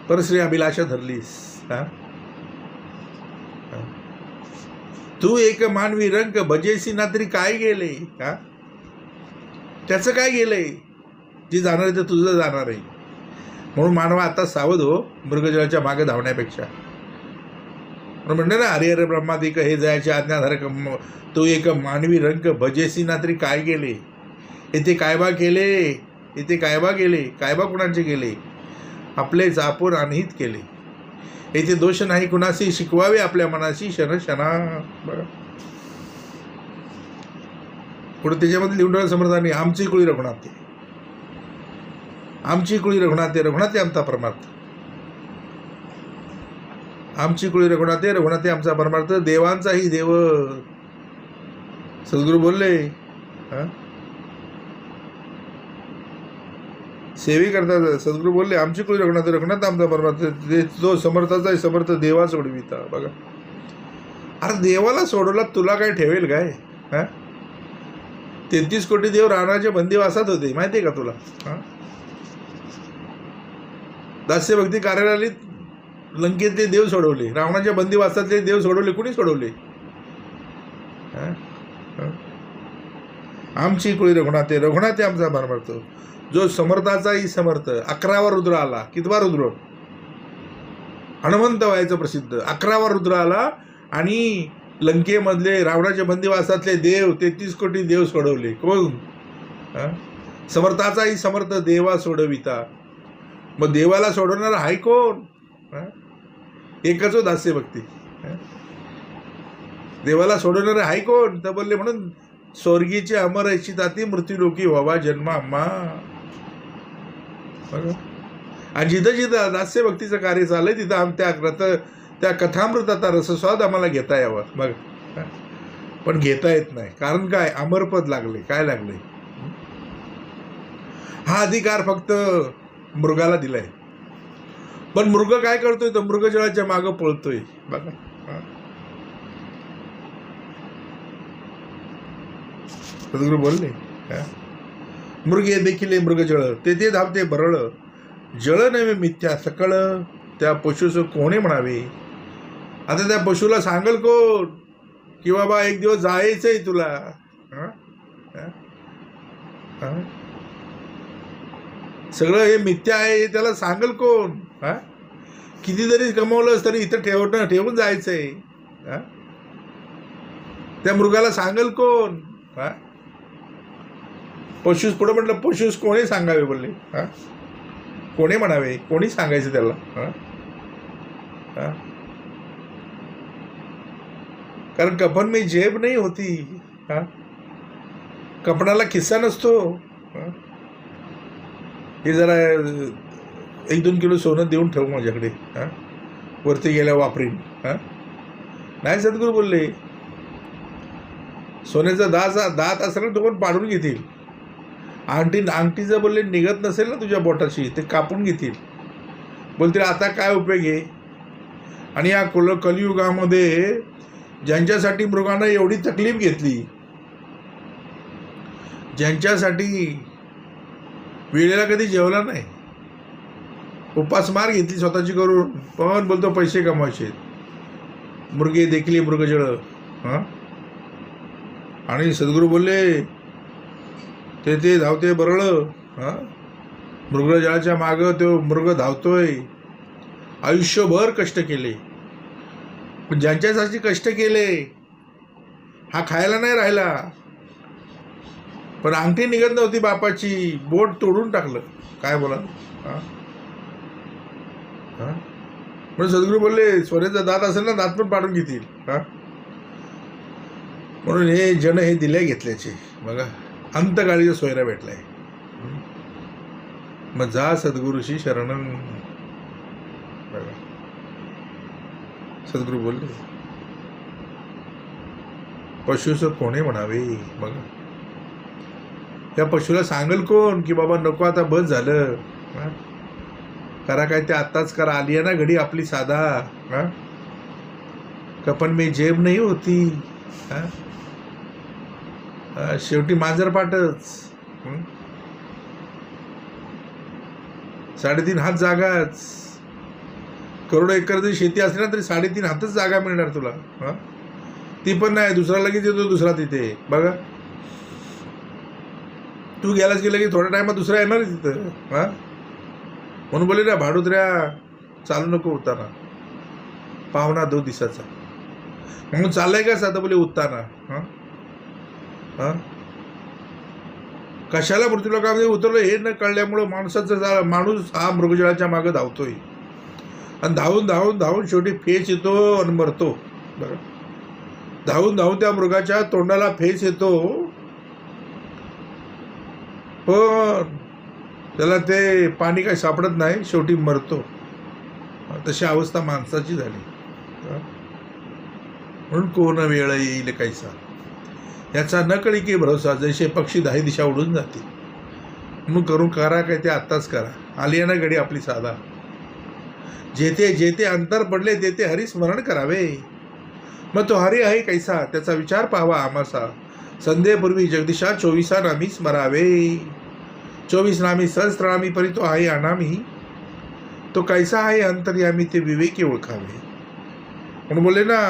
परश्री अभिलाषा धरलीस. हा तू एक मानवी रंग भजेसी ना तरी काय गेले. हा त्याचं काय गेलंय. जे जाणार आहे ते तुझं जाणार आहे. म्हणून मानवा आता सावध हो मृगजळाच्या मागे धावण्यापेक्षा. म्हणून म्हणलं ना, हरिहर ब्रह्मादिक हे जयाचे आज्ञाधारक, तू एक मानवी रंग भजेसी ना तरी काय गेले. येथे कायबा केले, येथे कायबा केले. कायबा कुणाचे केले. आपलेच आपण अनहित केले. येथे दोष नाही कुणाशी, शिकवावे आपल्या मनाशी क्षण क्षणा. बघा पुढे त्याच्यामध्ये लिहून ठेवलं समर्थांनी, आमची कुळी रघुनाथे, आमची कुळी रघुनाथे, रघुनाथे आमचा परमार्थ. आमची कुळी रघुनाथे, रघुनाथे आमचा परमार्थ. देवांचाही देव. सद्गुरू बोलले. सेवी करतात सद्गुरू बोलले, आमची कुळी रघुनाथ, रघुनाथ आमचा परमार्थ. जो समर्थाचा आहे समर्थ देवा सोडविता. बघा अरे देवाला सोडवला तुला काय ठेवेल काय. हा 33 कोटी देव रावणाच्या बंदिवासात होते, माहिती आहे का तुला. हा दास्य भक्ती कार्यालयात लंकेतले देव सोडवले, रावणाच्या बंदिवासातले देव सोडवले. कुणी सोडवले. आमची कुळी रघुनाथे, रघुनाथे आमचा परमार्थ. जो समर्थाचाही समर्थ. 11वा रुद्र आला. कितवा रुद्र. हनुमंत व्हायचं प्रसिद्ध. 11वा रुद्र आला आणि लंकेमधले रावणाच्या बंदिवासातले देव 33 कोटी देव सोडवले. कोण. समर्थाचाही समर्थ देवा सोडविता. मग देवाला सोडवणारा हाय कोण. एकच हो दास्य भक्ती. देवाला सोडवणारा हाय कोण तर बोलले, म्हणून स्वर्गीचे अमर इच्छिताती मृत्यू लोकी व्हावा जन्म आम्हा. आणि जिथं जिथं दास्य भक्तीचं कार्य चाललंय तिथं त्या कथामृताचा रसस्वाद आम्हाला घेता यावा. मग पण घेता येत नाही. कारण काय. अमरपद लागले. काय लागले. हा अधिकार फक्त मृगाला दिलाय. पण मृग काय करतोय तर मृगजळाच्या मागं पळतोय. बघा सद्गुरू बोलले, मृगे देखील मृगजळ, ते धावते भरळ. जळ नव्हे मिथ्या सकळ, त्या पशुस कोणे म्हणावे. आता त्या पशुला सांगल कोण की बाबा एक दिवस जायचंय तुला. सगळं हे मिथ्या आहे हे त्याला सांगल कोण. किती जरी कमवलंस तरी इथं ठेवून जायचंय. त्या मृगाला सांगल कोण. पशुस पुढं म्हटलं, पशुस कोणी सांगावे बोलले. कोणी म्हणावे, कोणी सांगायचं त्याला. कारण कफन में जेब नाही होती. कपडाला खिस्सा नसतो. हे जरा 1-2 किलो सोनं देऊन ठेव माझ्याकडे. वरती गेल्या वापरीन. नाही सद्गुरू बोलले, सोन्याचा दात असेल ना तो पण पाडून घेतील. अंगठीचं बोलले निघत नसेल ना तुझ्या बोटाशी ते कापून घेतील. बोलतील आता काय उपयोग आहे. आणि या कलियुगामध्ये ज्यांच्यासाठी मृगानं एवढी तकलीफ घेतली, ज्यांच्यासाठी वेळेला कधी जेवला नाही, उपासमार घेतली स्वतःची करून, पण बोलतो पैसे कमवायचे, मृगे देखील मृगजळ. हां, आणि सद्गुरू बोलले ते धावते बरळं. हां, मृगजळाच्या मागं तो मृग धावतोय. आयुष्यभर कष्ट केले, पण ज्यांच्यासाठी कष्ट केले हा खायला नाही राहिला, पण अंगठी निघत नव्हती बापाची, बोट तोडून टाकलं. काय बोला. हां हां, म्हणून सद्गुरू बोलले सोन्याचा दात असेल ना, दात पण पाडून घेतील. हां, म्हणून हे जन हे दिल्या घेतल्याचे बघा, अंतकाळीचा सोयरा भेटलाय. मग जा सद्गुरूशी शरणं. बघा सद्गुरू बोलले पशुस कोणे म्हणावे. बघा या पशुला सांगल कोण की बाबा नको आता बस झालं. हां, करा काय ते आत्ताच करा, आली आहे ना घडी आपली साधा. हां, कपन मी जेब नाही होती. हां, शेवटी मांजरपाटच. 3.5 हात जागाच. करोडो एकर जरी शेती असली ना तरी 3.5 हातच जागा मिळणार तुला. हां, ती पण नाही, दुसरा लगेच येतो दुसरा तिथे. बघा तू गेलाच गेला की थोड्या टायमात दुसरा येणार तिथं. हां, म्हणून बोले ना भाडोत्र्या चालू नको उताना, पाहुणा 2 दिवसाचा. म्हणून चाललाय का साधं बोले उत्ताना. हां हां, कशाला मृत्यूलोकामध्ये उतरलं हे न कळल्यामुळं माणूस हा मृगजळाच्या मागं धावतोय, आणि धावून धावून धावून शेवटी फेस येतो आणि मरतो. बरं, धावून धावून त्या मृगाच्या तोंडाला फेस येतो, पण त्याला ते पाणी काही सापडत नाही, शेवटी मरतो. तशी अवस्था माणसाची झाली. म्हणून कोण वेळ येईल काहीसा याचा न कळी की भरोसा, जैसे पक्षी 10 दिशा उडून जाते. म्हणून करून करा काय ते आत्ताच करा, आली आहे ना घडी आपली साधा. जेथे जेथे अंतर पडले तेथे हरिस्मरण करावे. मग तो हरी आहे कैसा त्याचा विचार पाहावा आम्हासा. संध्येपूर्वी जगदीशा 24 नामी स्मरावे. 24 नामी सहस्त्रनामी परी तो आहे अनामी. तो कैसा आहे अंतर्यामी ते विवेकी ओळखावे. म्हणून बोलले ना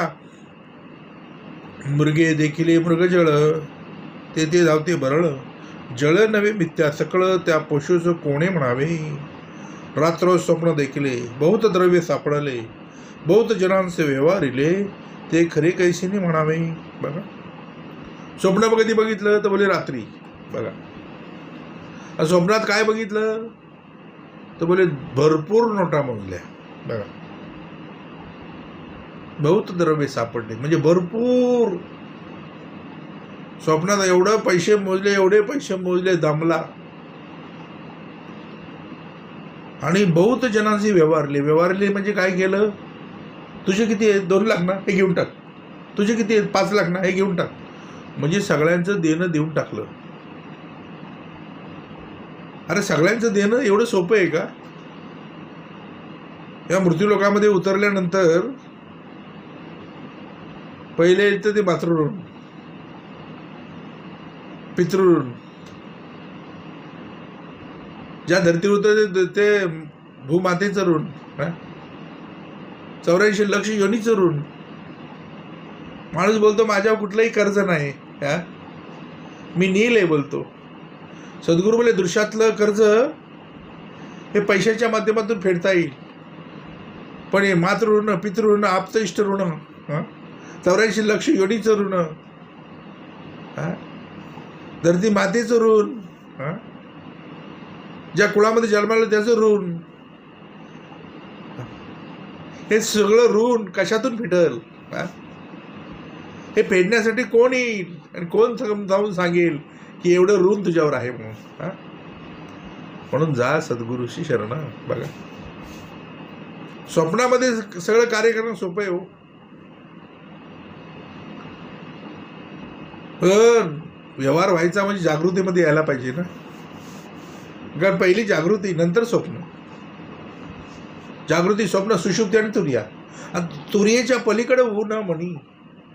मृगे देखील मृगजळ, ते धावते बरळ. जळ नवे मिथ्या सकळ त्या पशुस कोणे म्हणावे. रात्र स्वप्न देखिले बहुत द्रव्य सापडले, बहुत जनांचे व्यवहारिले ते खरे कैसीने म्हणावे. बघा स्वप्न कधी बघितलं तर बोले रात्री. बघा स्वप्नात काय बघितलं तर बोले भरपूर नोटा मोजल्या. बघा बहुत द्रव्य सापडले म्हणजे भरपूर. स्वप्नात एवढे पैसे मोजले दमला. आणि बहुत जनांशी व्यवहारले म्हणजे काय केलं, तुझे किती आहेत 2 लाख ना, हे घेऊन टाक. तुझे किती आहेत 5 लाख ना, हे घेऊन टाक. म्हणजे सगळ्यांचं देणं देऊन टाकलं. अरे सगळ्यांचं देणं एवढं सोपं आहे का. या मृत्यूलोकामध्ये उतरल्यानंतर पहिले येतं ते मातृऋण, पितृऋण. ज्या धर्तीवर उतरते ते भूमातेचं ऋण. 84 लक्ष योनीचं ऋण. माणूस बोलतो माझ्यावर कुठलंही कर्ज नाही, मी नील आहे बोलतो. सद्गुरू बोले दृश्यातलं कर्ज हे पैशाच्या माध्यमातून फेडता येईल, पण हे मातृऋण, पितृऋण, आप्त इष्ट ऋण, 84 लक्ष योनीचं ऋण, धरती मातेचं ऋण, ज्या कुळामध्ये जन्माला त्याचं ऋण. हे सगळं ऋण कशातून फिटल. हे फेडण्यासाठी कोण येईल आणि कोण जाऊन सांगेल की एवढं ऋण तुझ्यावर आहे म्हणून. म्हणून जा सद्गुरूशी शरण. बघा स्वप्नामध्ये सगळं कार्य करणं सोपं आहे हो, पण व्यवहार व्हायचा म्हणजे जागृतीमध्ये यायला पाहिजे ना. कारण पहिली जागृती नंतर स्वप्न. जागृती, स्वप्न, सुषुप्ती आणि तुर्या. आणि तुर्येच्या पलीकडे होऊ न म्हणी.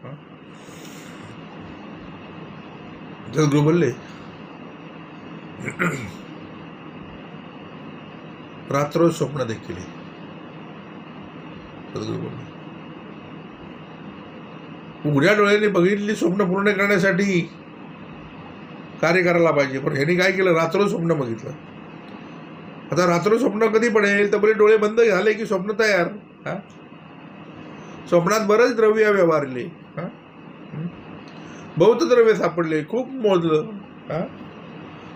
हां. सद्गुरू बोलले रात्र स्वप्न देखील. सद्गुरू बोलले उघड्या डोळ्याने बघितली स्वप्न पूर्ण करण्यासाठी कार्य करायला पाहिजे, पण ह्यांनी काय केलं, रात्र स्वप्न बघितलं. आता रात्र स्वप्न कधी पडेल तर बोले डोळे बंद झाले की स्वप्न तयार. हां, स्वप्नात बरंच द्रव्य व्यवहारले. हां, बहुत द्रव्य सापडले, खूप मोजलं. हां,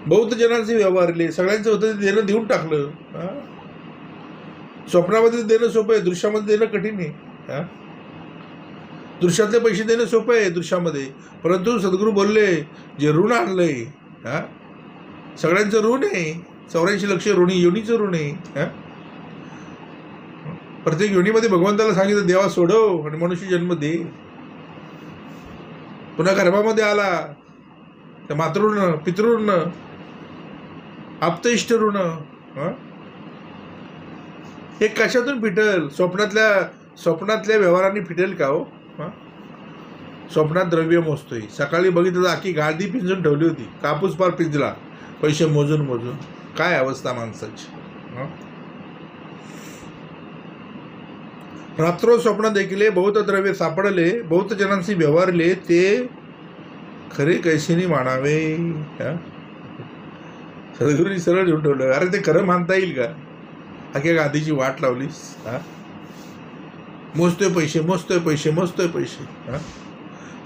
बहुत जणांचे व्यवहारले, सगळ्यांचं होतं ते देणं देऊन टाकलं. हां, स्वप्नामध्ये देणं सोपं आहे, दृश्यामध्ये देणं कठीण आहे. हां, दृश्यातले पैसे देणं सोपं आहे दृश्यामध्ये, परंतु सद्गुरू बोलले जे ऋण आणलंय, हां, सगळ्यांचं ऋण आहे. 84 लक्ष ऋणी योनीचं ऋण आहे. हां, प्रत्येक योनीमध्ये भगवंताला सांगितलं देवा सोडव आणि मनुष्य जन्म दे. पुन्हा गर्भामध्ये आला तर मातृऋण, पितृऋण, आप्तइष्ट ऋण. हे कशातून फिटेल? स्वप्नातल्या व्यवहारांनी फिटेल का हो? स्वप्नात द्रव्य मोजतोय, सकाळी बघितलं आखी गादी पिंजून ठेवली होती, कापूस पार पिंजला, पैसे मोजून मोजून. काय अवस्था माणसाची. रात्र स्वप्न देखील बहुत द्रव्य सापडले, बहुत जणांशी व्यवहारले, ते खरे कैसेनी मानावे. सद्गुरूंनी सरळ घेऊन ठेवलं. अरे ते खरं मानता येईल का? अख्या गादीची वाट लावलीस. हां, मोजतोय पैसे, मोजतोय पैसे, मोजतोय पैसे. हां,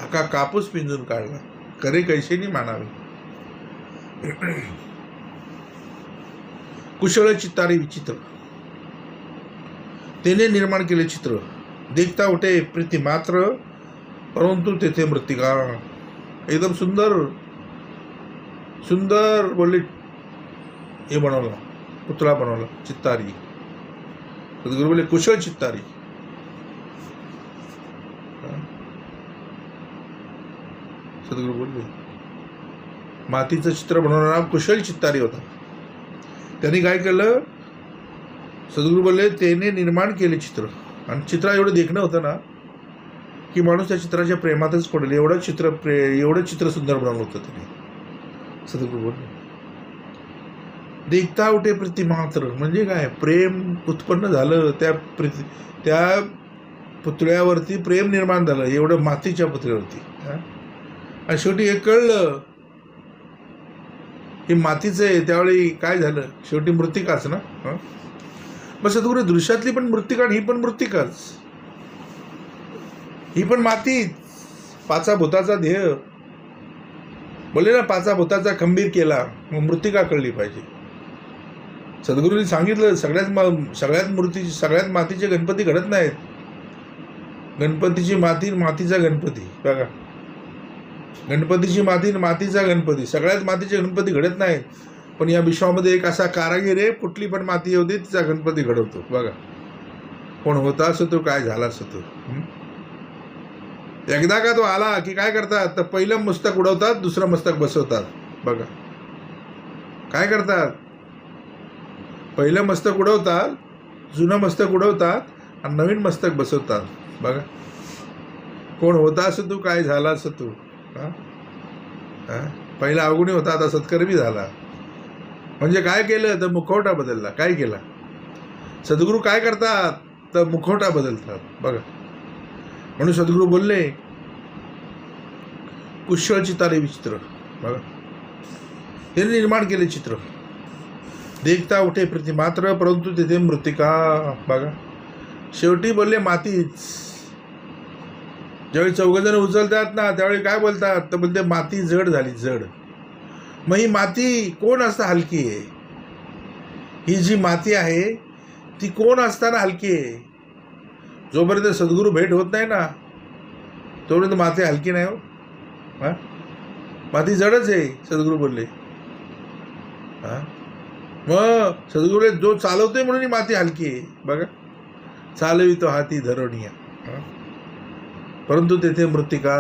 अख्खा कापूस पिंजून काढला. खरे कैसेनी मानावे. कुशळ चित्तारी विचित्र, त्याने निर्माण केले चित्र. देखता उठे प्रीती मात्र, परंतु तेथे मृत्तिका. एकदम सुंदर सुंदर बोलले हे बनवला, पुतळा बनवला, चित्तारी. सद्गुरू बोलले कुशळ चित्तारी. सद्गुरू बोलले मातीचं चित्र बनवणारा कुशल चित्तारी होता. त्यांनी काय केलं? सद्गुरू बोलले त्याने निर्माण केले चित्र, आणि चित्र एवढं देखणं होतं ना की माणूस त्या चित्राच्या प्रेमातच पडले. एवढं चित्र सुंदर बनवलं होतं त्याने. सद्गुरू बोलले देखता उठे प्रीती मात्र, म्हणजे काय? प्रेम उत्पन्न झालं त्या पुतळ्यावरती, प्रेम निर्माण झालं एवढं मातीच्या पुतळ्यावरती. आणि शेवटी हे कळलं हे मातीचं आहे. त्यावेळी काय झालं? शेवटी मृत्तिकाच ना. मग सद्गुरू दृश्यातली पण मृत्तिका, ही पण मृत्तिकाच, ही पण मातीच. पाचा भूताचा ध्येय बोलले ना, पाचा भूताचा खंबीर केला, मग मृत्तिका कळली पाहिजे. सद्गुरूंनी सांगितलं सगळ्यात मातीचे गणपती घडत नाहीत. गणपतीची माती, मातीचा गणपती. बघा, गणपतीची माती, मातीचा गणपती. सगळ्यात मातीचे गणपती घडत नाहीत, पण या विश्वामध्ये एक असा कारागीर आहे, कुठली पण माती होती तिचा गणपती घडवतो. बघा, कोण होता असो तो, काय झाला असो तो. एकदा का तो आला की काय करतात? तर पहिलं मस्तक उडवतात, दुसरं मस्तक बसवतात. बघा काय करतात? पहिलं मस्तक उडवतात, जुनं मस्तक उडवतात, आणि नवीन मस्तक बसवतात. बघा, कोण होता असो तू, काय झाला असो तू. पहिला अवगुणी होता, आता सत्कर्मी झाला. म्हणजे काय केलं? तर मुखवटा बदलला. काय केला? सद्गुरू काय करतात? तर मुखवटा बदलतात. बघा, म्हणून सद्गुरू बोलले कुशळ चित्तारी विचित्र. बघा, हे निर्माण केले चित्र. देखता उठे प्रीती मात्र, परंतु तेथे मृत्तिका. बघा, शेवटी बोलले मातीच. ज्यावेळी 4 जण उचलतात ना, त्यावेळी काय बोलतात? तर बोलते माती जड झाली, जड. मग ही माती कोण असता हलकी आहे? ही जी माती आहे ती कोण असताना हलकी आहे? जोपर्यंत सद्गुरू भेट होत नाही ना, तोपर्यंत माती हलकी नाही हो. हां, माती जडच आहे, सद्गुरू बोलले. हां, मग सद्गुरू जो चालवतोय म्हणून ही माती हलकी आहे. बघा, चालवितो हाती धरोनिया, परंतु तेथे मृत्तिका.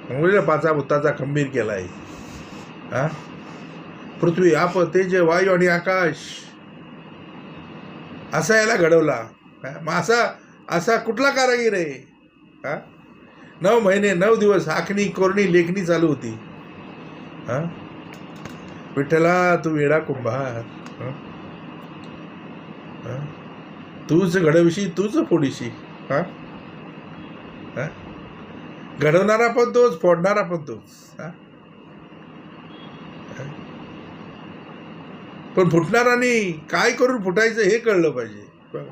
म्हणजे पाचा भूताचा खंबीर केला आहे. हां, पृथ्वी, आप, तेज, वायू आणि आकाश असा याला घडवला. मग असा कुठला कारागीर आहे? हां, 9 महिने 9 दिवस आखणी कोरणी लेखणी चालू होती. हा, विठ्ठला तू वेडा कुंभार, हा? हा? तूच घडविशी तूच फोडीशी. हा, हा? घडवणारा पण तोच, फोडणारा पण तोच. हा? हा? पण फुटणाराने काय करून फुटायचं हे कळलं पाहिजे. बघा,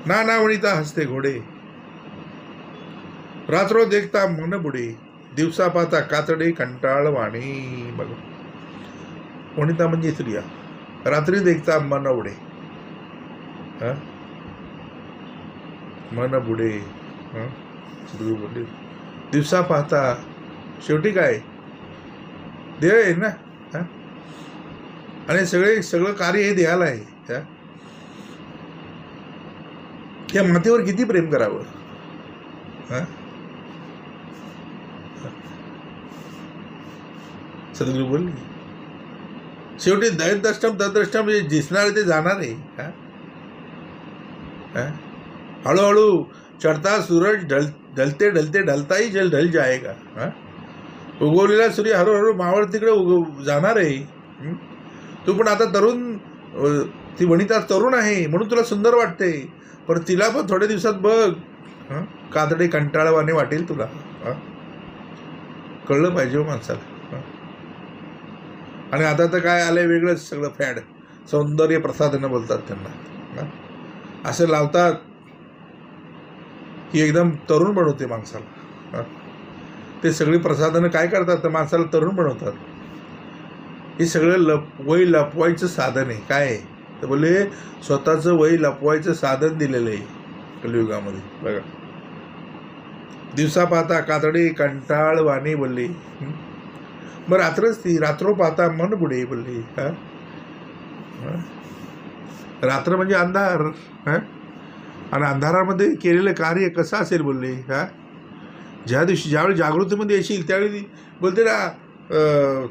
ना ना वणिता हसते घोडे, रात्रो देखता मन बुडे, दिवसा पाहता कातडे कंटाळवाणी. बघा, वणिता म्हणजे स्त्रिया. रात्री देखता मन उडे, हा? मन बुडे, हा? बोलले दिवसा पाहता, शेवटी काय देव आहे ना. हा? आणि सगळं कार्य हे देहाला आहे. हा? या मातेवर किती प्रेम करावं. हा? सद्गुरू बोलली शेवटी दैतद्रष्टम तद्द्रष्टम म्हणजे दिसणार ते जाणार आहे. हा? हा? हळूहळू चढता सूरज ढलते ढलते ढलताही जल ढल जाएगा. हा? उगवलेला सूर्य हळूहळू मावळ तिकडे जाणार आहे. तू पण आता तरुण, ती वनिता तरुण आहे म्हणून तुला सुंदर वाटते, पण तिला पण थोड्या दिवसात बघ, कातडे कंटाळवाने वाटेल तुला. हा? कळलं पाहिजे हो माणसाला. हा? आणि आता तर काय आलंय वेगळंच सगळं फॅड, सौंदर्य प्रसाधनं बोलतात त्यांना. हा? असं लावतात की एकदम तरुण बनवते माणसाला. हा? ते सगळी प्रसाधनं काय करतात तर माणसाला तरुण बनवतात. हे सगळं वय लपवायचं साधन आहे. काय आहे तर बोलले स्वतःचं वय लपवायचं साधन दिलेलं आहे कलियुगामध्ये. बघा, दिवसा पाहता कातडे कंटाळवाणी बोलले, मग रात्रच ती रात्रो पाहता मन बुडे बोलले. हा? रात्र म्हणजे अंधार. हा? आणि अंधारामध्ये केलेलं कार्य कसं असेल बोलले. हा? ज्यावेळी जागृतीमध्ये येशील त्यावेळी बोलते ना,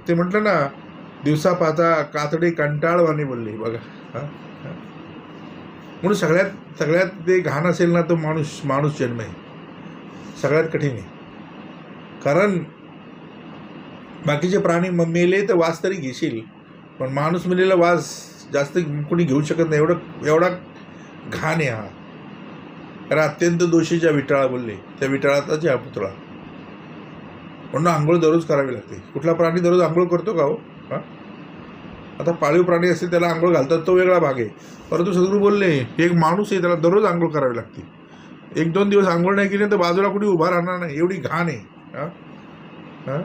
ते म्हटलं ना, दिवसा पाहता कातडे कंटाळवाने बोलले. बघा, हा? म्हणून सगळ्यात ते घाण असेल ना तो माणूस जन्म आहे सगळ्यात कठीण आहे. कारण बाकीचे प्राणी मेले तर वास तरी घेशील, पण माणूस मेलेला वास जास्त कोणी घेऊ शकत नाही. एवढा घाण आहे हा. कारण अत्यंत दोषीच्या विटाळा बोलले, त्या विटाळाचाच हा पुतळा. म्हणून आंघोळ दररोज करावी लागते. कुठला प्राणी दररोज आंघोळ करतो का हो? हा? आता पाळीव प्राणी असेल त्याला आंघोळ घालतात, तो वेगळा भाग आहे. परंतु सद्गुरू बोलले एक माणूस आहे त्याला दररोज आंघोळ करावी लागते. 1-2 दिवस आंघोळ नाही केली तर बाजूला कुणी उभा राहणार नाही, एवढी घाण आहे. हा? हा?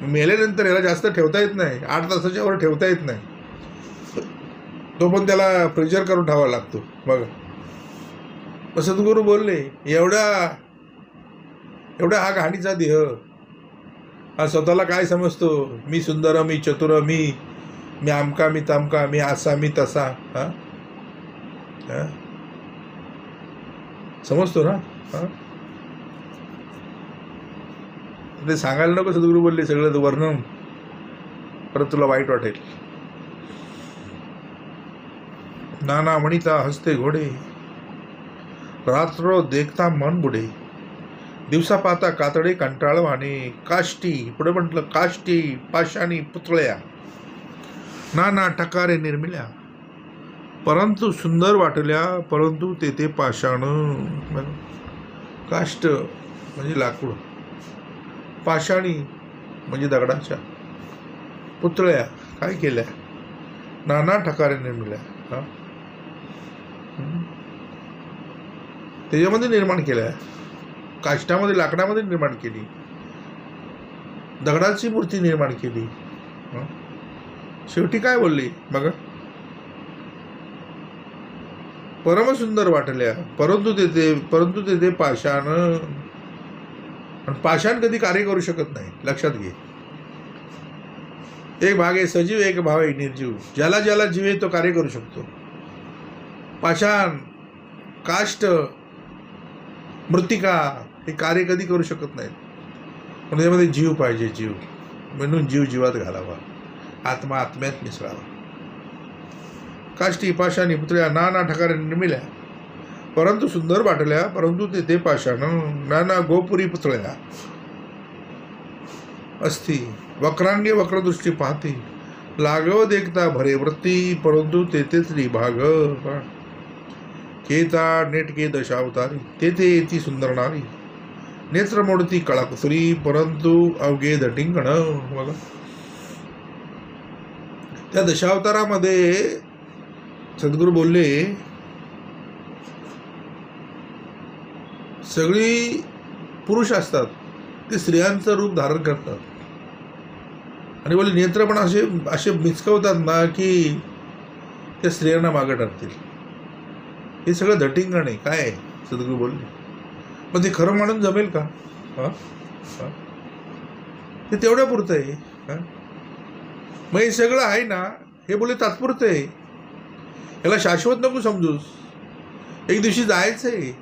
मेल्यानंतर याला जास्त ठेवता येत नाही, 8 तासाच्या वर ठेवता येत नाही. तो पण त्याला प्रेशर करून ठेवावा लागतो. बघा, सद्गुरू बोलले एवढा हा घाणीचा देह, हा स्वतःला काय समजतो, मी सुंदर, मी चतुर, मी आमका, मी तमका, मी असा, मी तसा. हा? हा? समजतो ना. हा? ते सांगायला नको सद्गुरू बोलले सगळं वर्णन, परत तुला वाईट वाटेल. नाना वणिता हसते घोडे, रात्र देखता मन बुडे, दिवसा पाहता कातडे कंटाळवाणे. काष्टी, पुढे म्हटलं काष्टी पाषाणी पुतळ्या, नाना टकारे निर्मिल्या, परंतु सुंदर वाटल्या, परंतु तेथे पाषाण. काष्ट म्हणजे लाकूड, पाषाणी म्हणजे दगडाच्या, पुतळ्या काय केल्या, नाना ठकारे निर्मिल्या. हा? त्याच्यामध्ये निर्माण केल्या, काष्टामध्ये लाकडामध्ये निर्माण केली, दगडाची मूर्ती निर्माण केली. शेवटी काय बोलली बघा, परमसुंदर वाटल्या, परंतु तेथे पाषाण. आणि पाषाण कधी कार्य करू शकत नाही, लक्षात घे. एक भाग आहे सजीव, एक भाग आहे निर्जीव. ज्याला जीव आहे तो कार्य करू शकतो. पाषाण, काष्ट, मृत्तिका हे कार्य कधी करू शकत नाहीत. पण त्यामध्ये जीव पाहिजे, जीव. म्हणून जीवात घालावा, आत्मा आत्म्यात मिसळावा. काष्टी पाषाणी पुतळ्या नाना ठकारे निर्मिल्या, परंतु सुंदर वाटल्या, परंतु तेथे पाषाण नाना गोपुरी पुतळ्या असती. वक्रांगे वक्रदृष्टी पाहती, लागव देखता भरे वृत्ती, परंतु तेथेच भाग. केता नेटके दशावतारी, तेथे ती सुंदर नारी. नेत्र मोडती कळाकुसरी, परंतु अवघे धटिंगण. बघा, त्या दशावतारामध्ये सद्गुरू बोलले सगळी पुरुष असतात, ते स्त्रियांचं रूप धारण करतात. आणि बोले नेत्र पण असे असे मिचकवतात ना की त्या स्त्रियांना मागं टाकतील. हे सगळं धटिंगण आहे. काय सद्गुरू बोलले, पण ते खरं म्हणून जमेल का? ते तेवढ्या पुरतं आहे. मग हे सगळं आहे ना, हे बोले तात्पुरतं आहे. याला शाश्वत नको समजूस. एक दिवशी जायचं आहे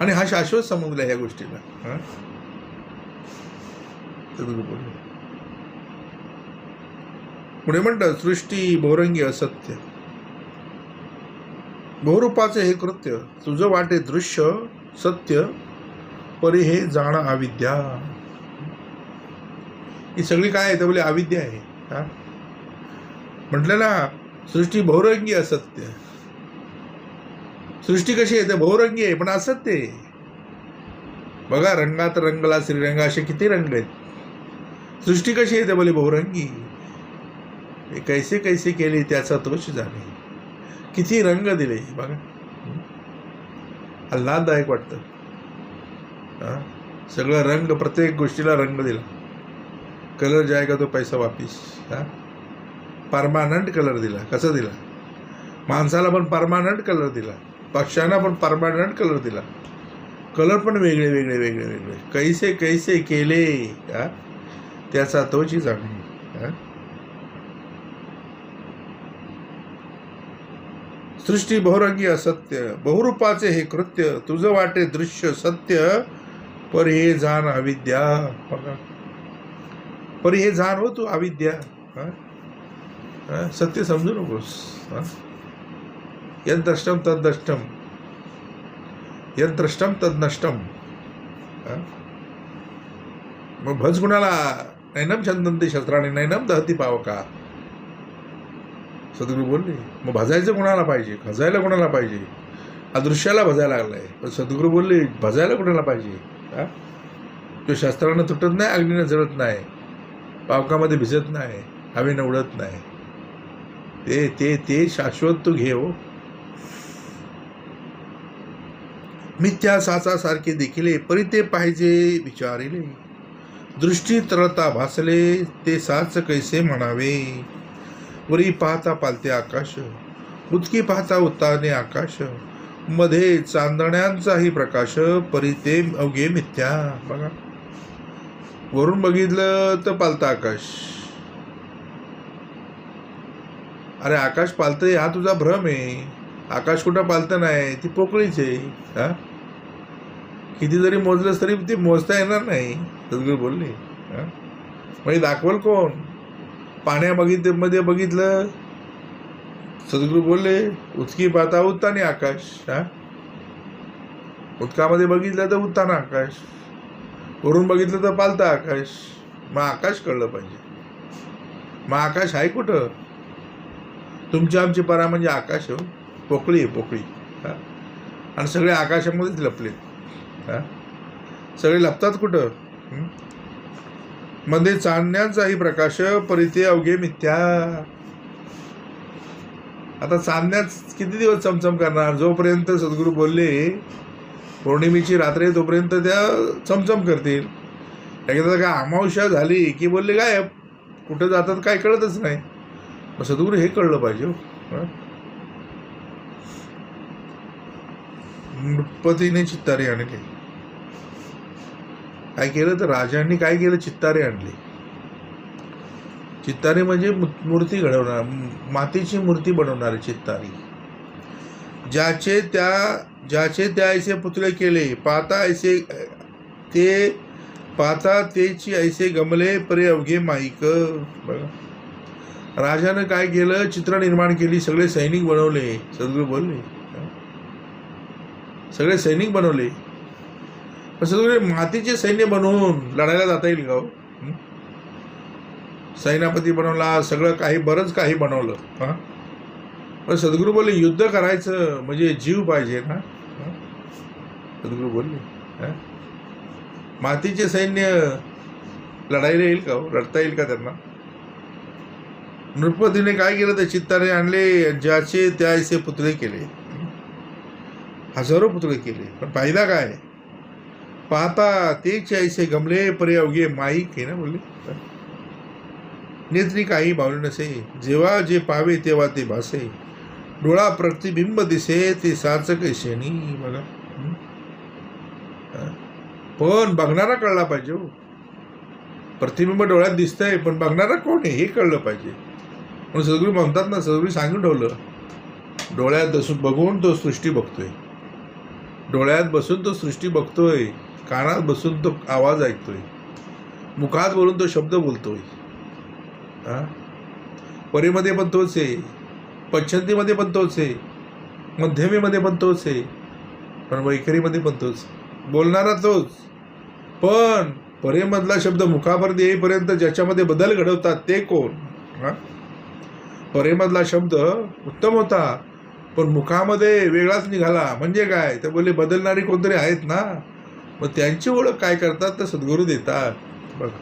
आणि हा शाश्वत समजला ह्या गोष्टीला. सद्गुरू बोलले. पुढे म्हणतात सृष्टी बहुरंगी असत्य, बहुरूपाचे हे कृत्य, तुझं वाटे दृश्य सत्य, परी हे जाण अविद्या. ही सगळी काय आहे तर बोले अविद्या आहे. म्हटलं ना, सृष्टी बहुरंगी असत्य. सृष्टी कशी आहे तर बहुरंगी आहे, पण असत्य आहे. बघा, रंगात रंगला श्रीरंग, असे किती रंग आहेत. सृष्टी कशी आहे तर बोले बहुरंगी. कैसे कैसे केले त्याचा तोच जाणे, किती रंग दिले. बघा, आल्हाददायक वाटतं. सगळं रंग, प्रत्येक गोष्टीला रंग दिला. कलर जाएगा तो पैसा वापिस. परमानंट कलर दिला. कसं दिला? माणसाला पण परमानंट कलर दिला, पक्ष्यांना पण परमानंट कलर दिला. कलर पण वेगळे वेगळे वेगळे वेगळे. कैसे कैसे केले त्याचा तोची जाणे. सृष्टी बहुरंगी असत्य, बहुरूपाचे हे कृत्य, तुझं वाटे दृश्य सत्य, पर हे जाण अविद्या. पर हे जाण हो तू अविद्या. सत्य समजू नकोस. यद्द्रष्टम तद्द्रष्टम, यद्द्रष्टम तद्नष्टम. मग भज गुणाला नैनम छंदंती शस्त्राने नैनम दहती पावका. सद्गुरू बोलले. मग भजायचं कोणाला पाहिजे, खजायला कोणाला पाहिजे? अदृश्याला भजायला लागलाय. पण सद्गुरू बोलले भजायला कोणाला पाहिजे? तो शस्त्रानं तुटत नाही, अग्नीनं जळत नाही, पावकामध्ये भिजत नाही, हवेनं उडत नाही. ते ते ते शाश्वत तू घे हो. मिथ्या साचा सारखे देखिले, परी ते पाहिजे विचारिले. दृष्टी तरळता भासले, ते साच कैसे म्हणावे. वरी पाहता पालते आकाश, उदकी पाहता उत्ताने आकाश, मध्ये चांदण्यांचाही प्रकाश, परी ते अवघे मिथ्या. बघा, वरून बघितलं तर पालतं आकाश. अरे आकाश पालतंय हा तुझा भ्रम आहे. आकाश कुठं पालतं नाही, ती पोकळीच आहे. किती जरी मोजलंस तरी ते मोजता येणार नाही. सद्गुरू बोलले. म्हणजे दाखवल कोण? पाण्यामध्ये बघितलं, सद्गुरू बोलले उचकी पाहता उत्ताने आकाश. उदकामध्ये बघितलं तर उत्ताना आकाश, वरून बघितलं तर पालतं आकाश. मग आकाश कळलं पाहिजे. मग आकाश आहे कुठं? तुमची आमची परा म्हणजे आकाश हो, पोकळी आहे पोकळी. आणि सगळे आकाशामध्येच लपले. सगळे लपतात कुठं? मध्ये चांदण्याचाही प्रकाश, परिते अवघे मिथ्या. आता चांदण्यात किती दिवस चमचम करणार? जोपर्यंत सद्गुरू बोलले पौर्णिमेची रात्र आहे तोपर्यंत त्या चमचम करतील. एकदा काय अमावस्या झाली की बोलले काय कुठं जातात काय कळतच नाही. मग सद्गुरू हे कळलं पाहिजे. नृपतीने चित्तारे आणले. काय केलं तर राजांनी काय केलं? चित्तारे आणले. चित्तारे म्हणजे मूर्ती घडवणार, मातीची मूर्ती बनवणारे चित्तारी. ज्याचे त्या ऐसे पुतळे केले, पाता ऐसे ते पाता तेची ऐसे गमले, परे अवघे माईक. बघा, राजानं काय केलं? चित्र निर्माण केली, सगळे सैनिक बनवले. सद्गुरू बोलले सगळे सैनिक बनवले. पण सगळे मातीचे सैन्य बनवून लढायला जाता येईल का हो? सेनापती बनवला, सगळं काही बरंच काही बनवलं. हां, पण सद्गुरू बोलले युद्ध करायचं म्हणजे जीव पाहिजे ना. सद्गुरू बोलले मातीचे सैन्य लढायला येईल का हो? लढता येईल का त्यांना? नृपतीने काय केलं, तर चित्ताने आणले, ज्याचे त्याचे पुतळे केले, हजारो पुतळे केले. पण फायदा काय? पाहता तेच ऐसे गमले, परे अवघे माईक आहे ना बोलले. नेत्री काही भावले नसे, जेव्हा जे पावे तेव्हा ते भासे, डोळा प्रतिबिंब दिसे ते साचक शेणी. बघा, पण बघणारा कळला पाहिजे हो. प्रतिबिंब डोळ्यात दिसतंय, पण बघणारा कोण आहे हे कळलं पाहिजे. म्हणून सद्गुरू म्हणतात ना, सद्गुरू सांगून ठेवलं, डोळ्यात बघून तो सृष्टी बघतोय, डोळ्यात बसून तो सृष्टी बघतोय, कानात बसून तो आवाज ऐकतोय, मुखात बोलून तो शब्द बोलतोय. परीमध्ये पण तोच आहे, पच्छंतीमध्ये पण तोच आहे, मध्यमेमध्ये पण तोच आहे, पण वैखरीमध्ये पण तोच, बोलणारा तोच. पण परेमधला शब्द मुखापर्यंत येईपर्यंत ज्याच्यामध्ये बदल घडवतात ते कोण? परेमधला शब्द उत्तम होता, पण मुखामध्ये वेगळाच निघाला म्हणजे काय? तर बोलले बदलणारी कोणतरी आहेत ना, मग त्यांची ओळख काय करतात तर सद्गुरू देतात. बघा,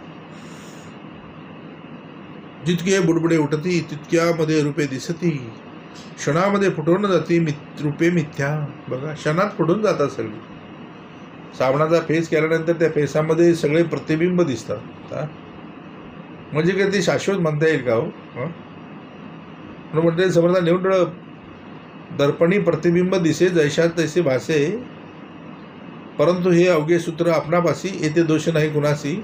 जितके बुडबुडे उठती तितक्यामध्ये रूपे दिसती, क्षणामध्ये फुटवून जाती रूपे मिथ्या. बघा, क्षणात फुटून जातात सगळी. साबणाचा फेस केल्यानंतर त्या फेसामध्ये सगळे प्रतिबिंब दिसतात. म्हणजे काय ते शाश्वत म्हणता येईल का हो? म्हणून म्हणते समर्थ नेऊन डोळं, दर्पणी प्रतिबिंब दिसे जैशात तैसे भासे, परंतु हे अवघे सूत्र आपणापासी, येथे दोष नाही कुणासी,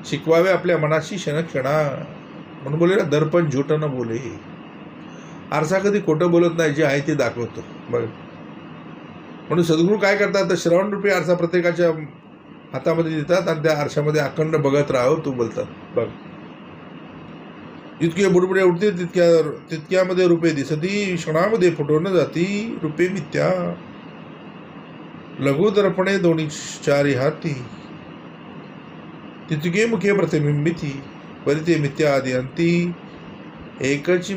शिकवावे आपल्या मनाशी क्षणक्षणा. म्हणून बोले ना, दर्पण झूट न बोले. आरसा कधी खोटं बोलत नाही, जे आहे ते दाखवतो. बघ, म्हणून सद्गुरू काय करतात, तर श्रवणरूपी आरसा प्रत्येकाच्या हातामध्ये देतात आणि त्या आरशामध्ये अखंड बघत राहो तू बोलतात. बघ, जितके बुडबुडे उठते तितक्यामध्ये रूपे दिसती, क्षणामध्ये फुटवून जाती रूपे मिथ्या. लघु दर्पणे दोन्ही चारी हाती, तितके मुखे प्रतिबिंबिती, परिते मिथ्या आदी अंती. एकच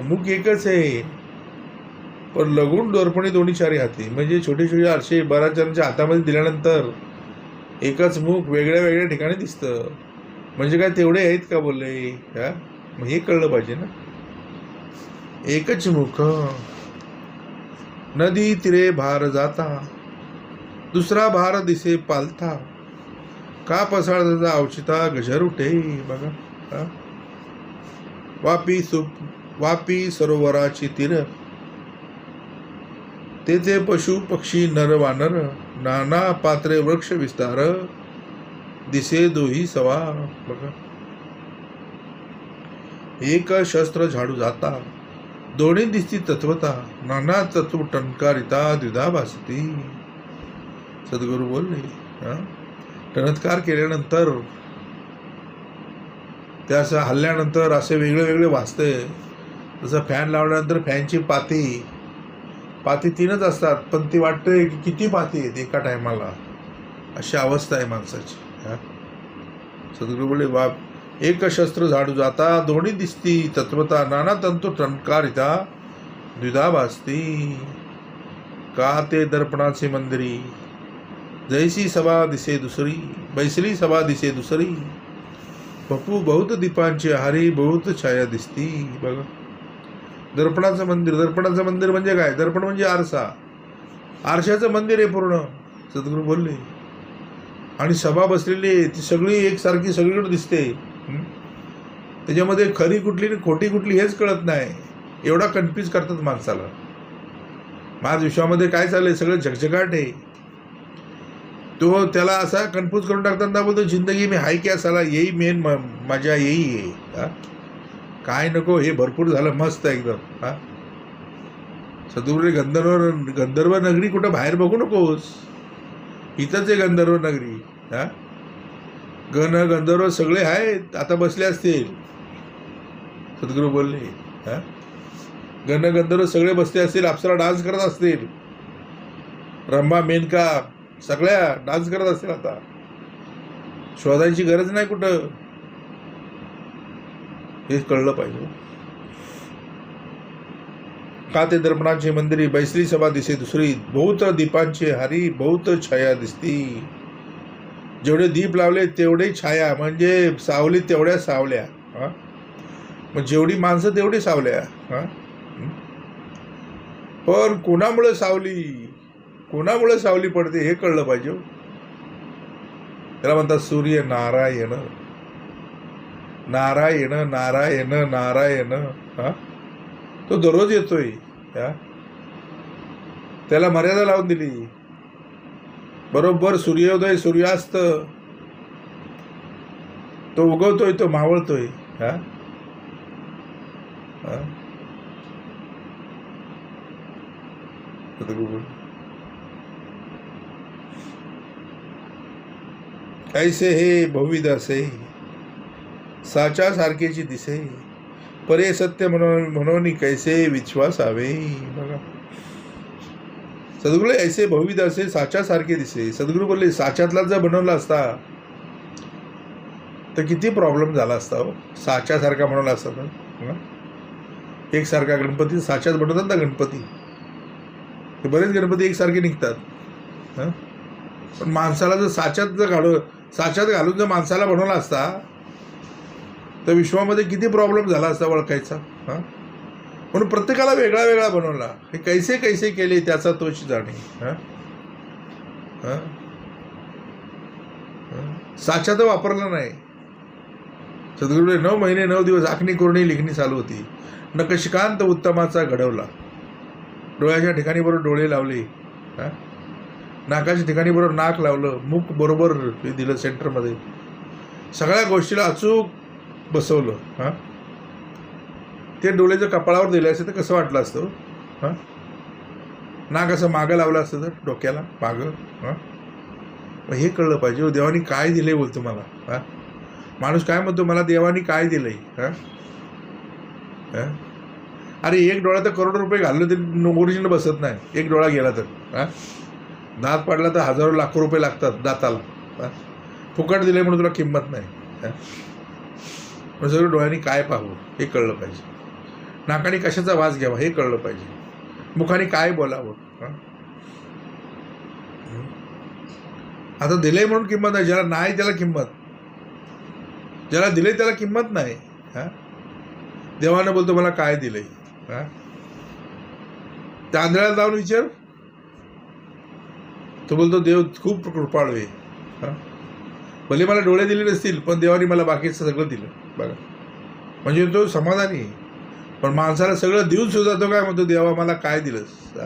मुख एकच आहे, पण लघुन दर्पणे दोन्ही चारी हाती, म्हणजे छोटे छोटे आरशे बऱ्याच जणांच्या हातामध्ये दिल्यानंतर एकच मुख वेगळ्या वेगळ्या ठिकाणी दिसतं. म्हणजे काय तेवढे आहेत का बोलले? मग हे कळलं पाहिजे ना. एकच मुख, नदी तिरे भार जाता, दुसरा भार दिसे पालथा, का पसाळता अवचिता गजर उठे. बघा, वापी सरोवराची तीर, तेथे पशु पक्षी नर वानर, नाना पात्रे वृक्ष विस्तार, दिसे दोही सवा. बघा, एक शस्त्र झाडू जाता, दोन्ही दिसती तत्वता, नाना तत्व टणकारिता द्विधा भासती. सद्गुरू बोलले, टणत्कार केल्यानंतर त्या हल्ल्यानंतर असे वेगळे वेगळे वाजते. जसं फॅन लावल्यानंतर फॅनची पाती तीनच असतात, पण ती वाटते की किती पाती आहेत एका टायमाला, अशी अवस्था आहे माणसाची. सद्गुरू बोलले, बाप एक शस्त्र झाडू जाता, दोन्ही दिसती तत्वता, नाना तंतू टणकारिता द्विधा भासती. का ते दर्पणाचे मंदिरी, जैसी सभा दिसे दुसरी, बैसली सभा दिसे दुसरी, बपू बहुत दीपांची हारी बहुत छाया दिसती. बघा, दर्पणाचं मंदिर म्हणजे काय? दर्पण म्हणजे आरसा, आरशाचं मंदिर आहे पूर्ण, सद्गुरू बोलले. आणि सभा बसलेली आहे ती सगळी एकसारखी सगळीकडे दिसते. त्याच्यामध्ये खरी कुठली आणि खोटी कुठली हेच कळत नाही, एवढा कन्फ्यूज करतात माणसाला. माझ विश्वामध्ये काय चाललंय, सगळं झगझगाट आहे. तो त्याला असा कन्फ्यूज करून टाकतात ना, बोलतो जिंदगी मी हाय क्या साला, येई मेन मजा येई आहे. काय नको, हे भरपूर झालं, मस्त एकदम. सद्गुरू गंधर्व नगरी कुठं बाहेर बघू नकोस, इथंच आहे गंधर्व नगरी. गंधर्व सगळे आहेत, आता बसले असतील. सद्गुरू बोलले, गंधर्व सगळे बसले असतील, अप्सरा डान्स करत असतील. रंभा मेनका सगळ्या डान्स करत असतील आता. शोधायची गरज नाही कुठं. हे कळलं पाहिजे. का ते दर्पणाचे मंदिरी बैसली सभा दिसे दुसरी, बहुत दीपांचे हारी बहुत छाया दिसती. जेवढे दीप लावले तेवढे छाया, म्हणजे सावली तेवढ्या सावल्या. मग जेवढी माणसं तेवढी सावल्या. पण कोणामुळे सावली पडते हे कळलं पाहिजे. त्याला म्हणतात सूर्य नारायण नारायण नारायण नारायण. तो दररोज येतोय. त्याला मर्यादा लावून दिली. बरोबर सूर्योदय सूर्यास्त तो उगवतोय, तो मावळतोय. कैसे हे बहुविध असे साच्या सारखेची दिसे, परे सत्य म्हणून कैसे विश्वासावे. बघा सद्गुरू ऐसे बहुविध असे साच्या सारखे दिसे. सद्गुरू बोलले साच्यातला जर बनवला असता तर किती प्रॉब्लेम झाला असता. साच्या सारखा बनवला असता तर. एकसारखा गणपती साच्यात बनवतात ना गणपती, ते बरेच गणपती एकसारखे निघतात. पण माणसाला जर साच्यात घालून जर माणसाला बनवला असता तर विश्वामध्ये किती प्रॉब्लेम झाला असता ओळखायचा. म्हणून प्रत्येकाला वेगळा वेगळा बनवला. हे कैसे कैसे केले त्याचा तोच जाणे. साच्या तर वापरला नाही. सद्गुरूने 9 महिने 9 दिवस आखणी कोरणी लिखणी चालू होती. नकशिकांत उत्तमाचा घडवला. डोळ्याच्या ठिकाणी बरोबर डोळे लावले, नाकाच्या ठिकाणी बरोबर नाक लावलं, मुख बरोबर दिलं सेंटरमध्ये, सगळ्या गोष्टीला अचूक बसवलं. ते डोळे जर कपाळावर दिले असते तर कसं वाटलं असतं. नाक असं मागं लावलं असतं तर डोक्याला मागं. मग हे कळलं पाहिजे देवानी काय दिलंय बोलतो मला. माणूस काय म्हणतो मला देवानी काय दिलंय. अरे एक डोळा तर करोड रुपये घाललं तरी ओरिजिनल बसत नाही. एक डोळा गेला तर दात पडला तर हजारो लाखो रुपये लागतात दाताला. फुकट दिले म्हणून तुला किंमत नाही. पण सगळं डोळ्यांनी काय पाहावं हे कळलं पाहिजे. नाकाने कशाचा वास घ्यावा हे कळलं पाहिजे. मुखाने काय बोलावं. आता दिलंय म्हणून किंमत नाही, ज्याला नाही त्याला किंमत, ज्याला दिलंय त्याला किंमत नाही. देवानं बोलतो मला काय दिलंय. त्या आंधळ्याला जाऊन विचार, तो बोलतो देव खूप कृपाळू आहे. भले मला डोळे दिले नसतील पण देवाने मला बाकीचं सगळं दिलं. बघा म्हणजे तो समाधानी. पण माणसाला सगळं देऊन सुद्धा तो काय म्हणतो देवा मला काय दिलंस.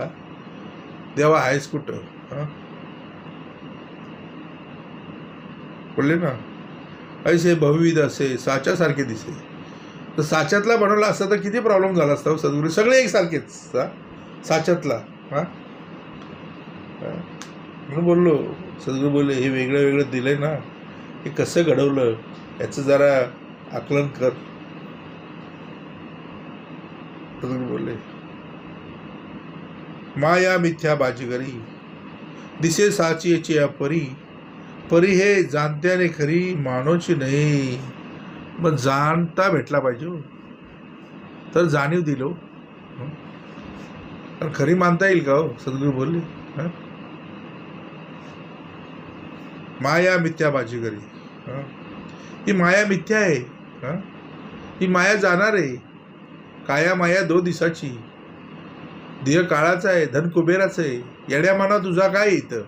देवा आहेस कुठं. बोलले ना ऐसे बहुविध असे साच्यासारखे दिसे. तर साच्यातला बनवला असता तर किती प्रॉब्लेम झाला असता. सद्गुरू सगळे एकसारखेच साच्यातला. म्हणून बोललो सद्गुरू बोलले हे वेगळं वेगळं दिलंय ना, हे कसं घडवलं याचं जरा आकलन कर. सद्गुरू बोलले माया मिथ्या बाजीगरी दिसे साची याची अपरी, परी हे जाणत्याने खरी मानोची नाही. मग जाणता भेटला पाहिजे तर जाणीव दिलो. कारण खरी मानता येईल का हो. सद्गुरू बोलले माया मिथ्या बाजीगरी. ही माया मिथ्या आहे. ही माया जाणार आहे. काया माया 2 दिवसाची. देह काळाचा आहे, धन कुबेराचं आहे. येड्या माना तुझा काय येतं.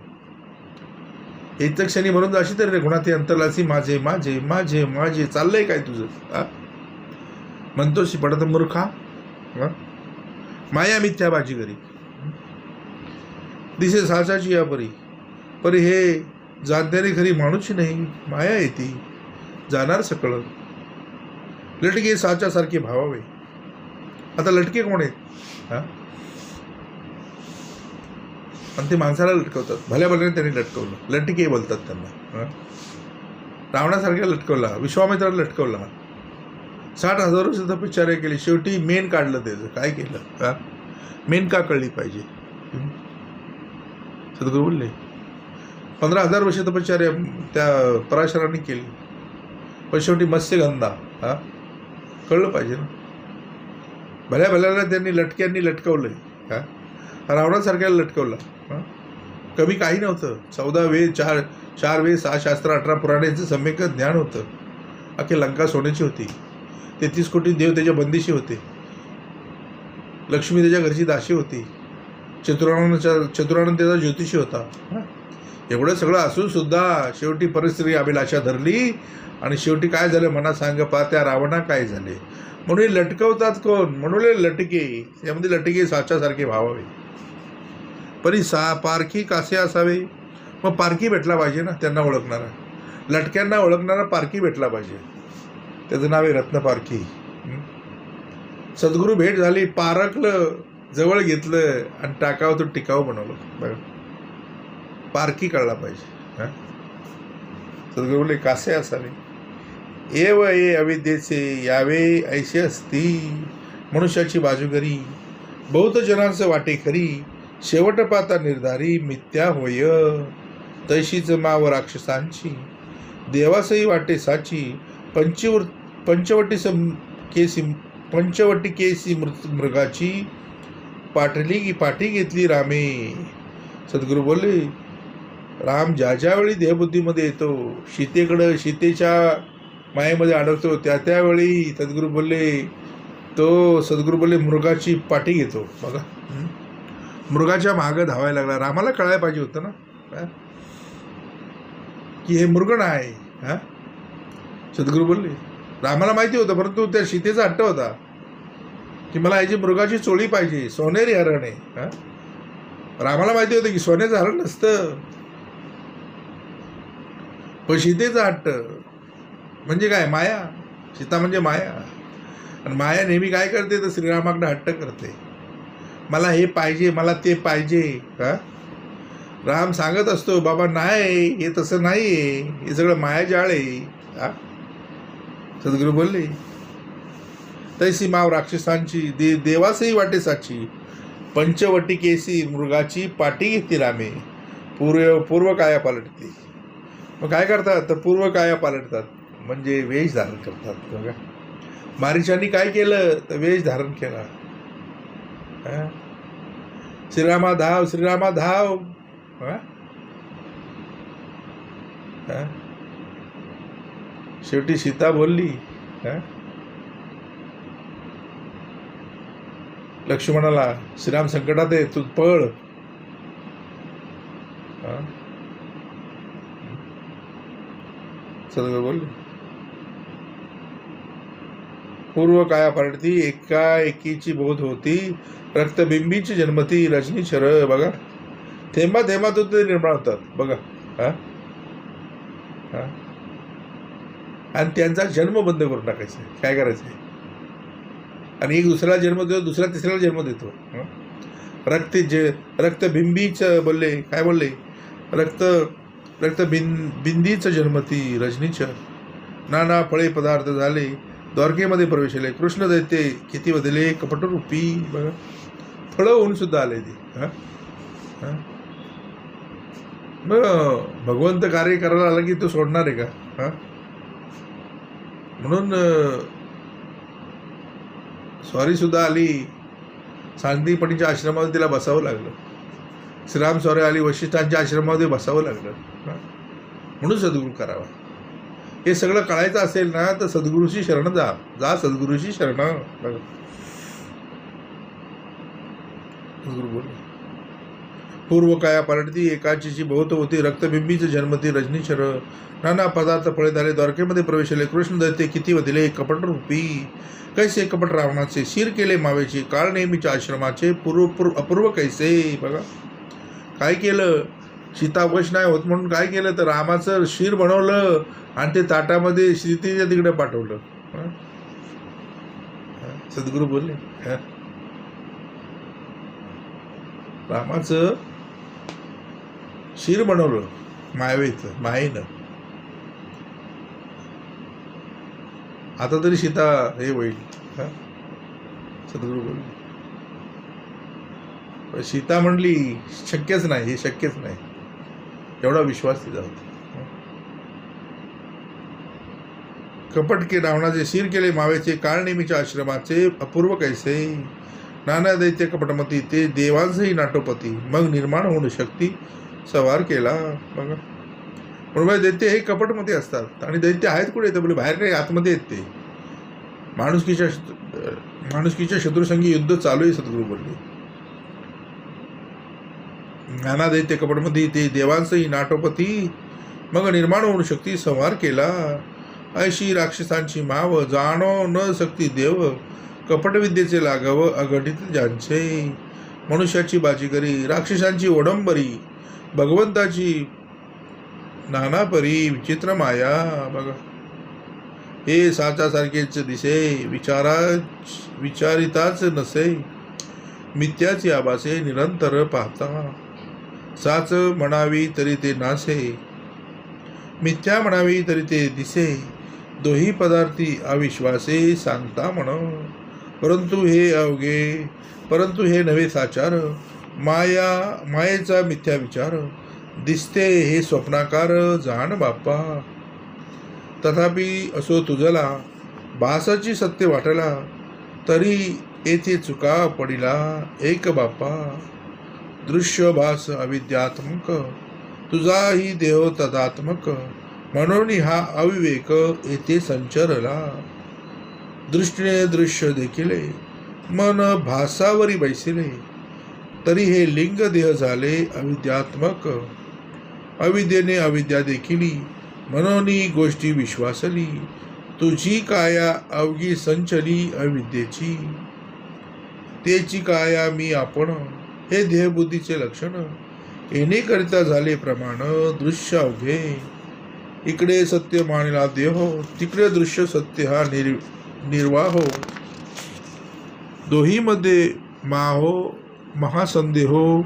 येतं क्षणी म्हणून जाशी तर रे गुणाती अंतरलासी माझे माझे माझे माझे चाललंय काय तुझं. म्हणतोशी पडत मूर्खा. माया मिथ्या बाजीगरी दिसे साचाची या परी, परी हे जाणणारी खरी माणूची नाही. माया येते जाणार सकळ. लटके साच्यासारखे भावावे. आता लटके कोण आहेत. आणि ते माणसाला लटकवतात. भल्या भल्याने त्यांनी लटकवलं. लटके बोलतात त्यांना. रावणासारख्या लटकवला, विश्वामित्राला लटकवला, 60,000 वर्ष तपश्चर्या केली, शेवटी मेन काढलं. त्याचं काय केलं. मेन का कळली पाहिजे. सद्गुरू बोलले 15,000 वर्ष तपश्चर्या त्या पराशरांनी केली, पण शेवटी मत्स्यगंधा. हा, कळलं पाहिजे ना. भल्या भल्याला त्यांनी लटक्यांनी लटकवलं. हा, रावणासारख्याला लटकवलं. हा, कमी काही नव्हतं. 14 वेद, 4 वेद, 6 शास्त्र, 18 पुराणांचं सम्यक ज्ञान होतं. अख्खी लंका सोन्याची होती. 33 कोटी देव त्याच्या बंदिशी होते. लक्ष्मी त्याच्या घरची दाशी होती. चतुरानंद त्याचा ज्योतिषी होता. एवढं सगळं असून सुद्धा शेवटी परिस्थिती अभिलाषा धरली आणि शेवटी काय झालं मना सांग पा त्या रावणा काय झाले. म्हणून लटकवतात कोण, म्हणून लटके. यामध्ये लटके साच्यासारखे व्हावे. परी पारखी कासे असावे. मग पारखी भेटला पाहिजे ना त्यांना ओळखणारा. लटक्यांना ओळखणारा पारखी भेटला पाहिजे. त्याचं नाव आहे रत्न पारखी. सद्गुरू भेट झाली, पारखलं, जवळ घेतलं आणि टाकावं तो टिकाऊ बनवलं. बघा, पारखी कळला पाहिजे. सद्गुरू बोलले कासे असावे. एव ये अविद्येचे यावे ऐसे असती. मनुष्याची बाजूगरी बहुत जनांचं वाटे खरी. शेवट पाता निर्धारी मिथ्या होय. तैशीच माव राक्षसांची देवासही वाटे साची. पंचवटी केसी मृगाची पाठी घेतली रामे. सद्गुरू बोलले राम ज्या ज्यावेळी देहबुद्धीमध्ये येतो, सीतेच्या मायेमध्ये अडकतो, त्यावेळी सद्गुरू बोलले मृगाची पाठी घेतो. बघा, मृगाच्या मागं धावायला लागला. रामाला कळायला पाहिजे होतं ना की हे मृग आहे. हा, सद्गुरू बोलले रामाला माहिती होतं, परंतु त्या सीतेचा हट्ट होता की मला ह्याची मृगाची चोळी पाहिजे, सोनेरी हरण आहे. रामाला माहिती होतं की सोन्याचं हरण नसतं, पण सीतेचा हट्ट म्हणजे काय, माया. सीता म्हणजे माया. आणि माया नेहमी काय करते तर श्रीरामाकडे हट्ट करते, मला हे पाहिजे, मला ते पाहिजे. हा, राम सांगत असतो बाबा नाही, हे तसं नाही आहे, हे सगळं मायाजाळ आहे. हा, सद्गुरू बोलले तैसी माव राक्षसांची देवासही वाटे साची. पंचवटी केसी मृगाची पाठी घेतली रामे. पूर्व काया पालटते. मग काय करतात तर पूर्व काया पालटतात, म्हणजे वेश धारण करतात. बघा, मारीचांनी काय केलं तर वेश धारण केला. श्रीरामा धाव, श्रीरामा धाव. शेवटी सीता बोलली, लक्ष्मणाला श्रीराम संकटात आहे, तू पळ. सद्गुरू बोलले पूर्व काया पालटती. एकाएकीची बोध होती. रक्तबिंबीची जन्मती रजनी शर. बघा, थेंबा थेंबातून ते निर्माण होतात. बघा, आणि त्यांचा जन्म बंद करून टाकायचा. काय करायचं, आणि एक दुसऱ्याला जन्म देतो, दुसऱ्या तिसऱ्याला जन्म देतो. रक्तबिंबीच बोलले, काय बोलले, रक्तबिंदीच जन्मती रजनीच. नाना फळे पदार्थ झाले, द्वारकेमध्ये प्रवेशले. कृष्ण दैत्य किती बदले कपटरूपी. बघा, फळं होऊन सुद्धा आले ते. मग भगवंत कार्य करायला आला की तो सोडणार आहे का. म्हणून स्वारी सुद्धा आली, सांदीपणीच्या आश्रमामध्ये तिला बसावं लागलं. श्रीराम स्वारी आली, वशिष्ठांच्या आश्रमामध्ये बसावं लागलं. म्हणून सद्गुरू करावा. हे सगळं कळायचं असेल ना तर सद्गुरूची शरण जा सद्गुरूची शरण. सद्गुरू बोलले पूर्व काया पालटती. एकाचीची बहुत होती. रक्तबिंबीच जन्मती रजनीशर. नाना पदार्थ फळे झाले, द्वारकेमध्ये प्रवेशले. कृष्ण दैत्य किती वदिले कपटरूपी. कैसे कपट रावणाचे शिर केले मावेची. काळ नेहमीच्या आश्रमाचे अपूर्व कैसे. बघा, काय केलं, सीता वश नाही होत म्हणून काय केलं तर रामाचं शिर बनवलं आणि ते ताटामध्ये सीतेच्या तिकडे पाठवलं. सद्गुरू बोलले रामाचं शिर बनवलं मायेनं. आता तरी सीता हे होईल. सद्गुरू बोलले सीता म्हणली शक्यच नाही, हे शक्यच नाही, एवढा विश्वास तिचा होता. कपट के रावणाचे शिर केले मावेचे, काळ नेमीच्या आश्रमाचे अपूर्व कैसे. नाना दैत्य कपटमती ते देवांचही नाटोपती, मग निर्माण होऊन शक्ती सवार केला. बघा म्हणून दैत्य हे कपटमध्ये असतात. आणि दैत्य आहेत कुठे तर बोले बाहेर नाही, आतमध्ये आहेत ते. माणुसकीच्या शत्रुसंगी युद्ध चालू आहे, सद्गुरू बोलले. नाना दैत्य कपटमध्ये ते देवांचही नाटोपती, मग निर्माण होऊन शक्ती संहार केला. ऐशी राक्षसांची माव, जाणो न सक्ती देव, कपटविद्येचे लाघव अघटित ज्यांचे. मनुष्याची बाजीगरी, राक्षसांची ओढंबरी, भगवंताची नाना परी विचित्र माया. बघा हे साचासारखेच दिसे, विचारिताच नसे, मिथ्याची आभासे निरंतर पाहता. साच म्हणावी तरी ते नासे, मिथ्या म्हणावी तरी ते दिसे, दोही पदार्थी अविश्वासे सांगता म्हण. परंतु हे नव्हे साचार, मायेचा मिथ्या विचार, दिसते हे स्वप्नाकार जाण बाप्पा. तथापि असो तुझला भासाची सत्य वाटला, तरी येथे चुका पडिला एक बाप्पा. दृश्य भास अविद्यात्मक, तुझाही देह तदात्मक, म्हणून हा अविवेक येथे संचरला. दृष्टीने दृश्य देखिले, मन भासावरी बैसिले, तरी हे लिंग देह झाले अविद्यात्मक. अविद्येने अविद्या देखिली, म्हणून गोष्टी विश्वासली, तुझी काया अवघी संचली अविद्येची. तेची काया मी आपण, हे देहबुद्धीचे लक्षण, येणे करिता झाले प्रमाण दृश्य अवघे. इकडे सत्य मानिला देह, तिकडे दृश्य सत्य हा निर्वाहो. दोही मध्ये माहो महासंदेहो,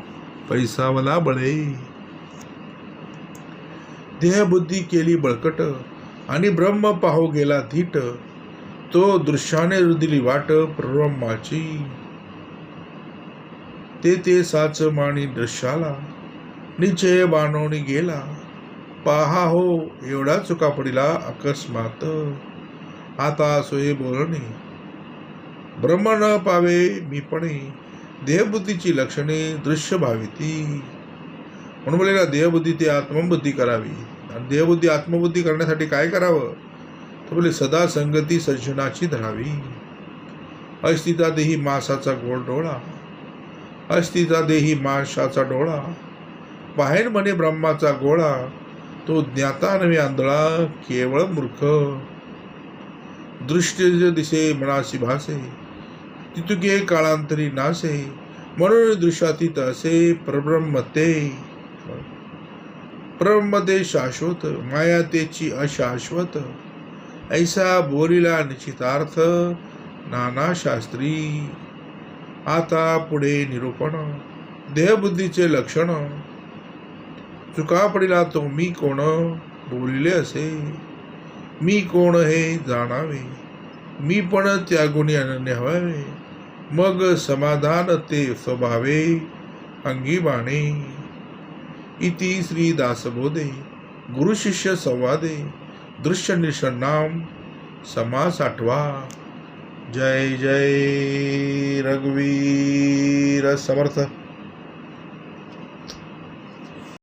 पैसावला बळे. देहबुद्धी केली बळकट, आणि ब्रह्म पाहो गेला धीट, तो दृश्याने रुदिली वाट ब्रह्माची. ते साच मानी दृश्याला, निश्चय बाणवणी गेला, पहा हो एवढा चुका पडिला अकस्मात. आता सोये बोलणे, ब्रह्म न पावे मीपणे, देहबुद्धीची लक्षणे दृश्य भाविती. म्हणून बोलेला देहबुद्धी ते आत्मबुद्धी करावी. आणि देहबुद्धी आत्मबुद्धी करण्यासाठी काय करावं तर बोले सदा संगती सज्जनाची धरावी. अस्तिता देही मासाचा गोड डोळा, अस्तिता देही माशाचा डोळा, पाहेन म्हणे ब्रह्माचा गोळा, तो ज्ञाता नव्हे आंधळा केवळ मूर्ख. दृष्टी दिसे मनासी भासे, तितुके काळांतरी नासे, म्हणून दृश्यातीत असे परब्रह्म ते. ब्रह्म ते शाश्वत, माया तेची अशाश्वत, ऐसा बोलिला निश्चितार्थ नाना शास्त्री. आता पुढे निरूपण देहबुद्धीचे लक्षण. चुका पडिला तो मी कोण बोलिले असे, मी कोण हे जाणावे, मी पण त्या गुणी अनन्य व्हावे, मग समाधान ते स्वभावे अंगी बाणे. इति श्री दासबोधे गुरु शिष्य संवादे दृश्य निषण्णाम समास 8वा. जय जय रघुवीर समर्थ.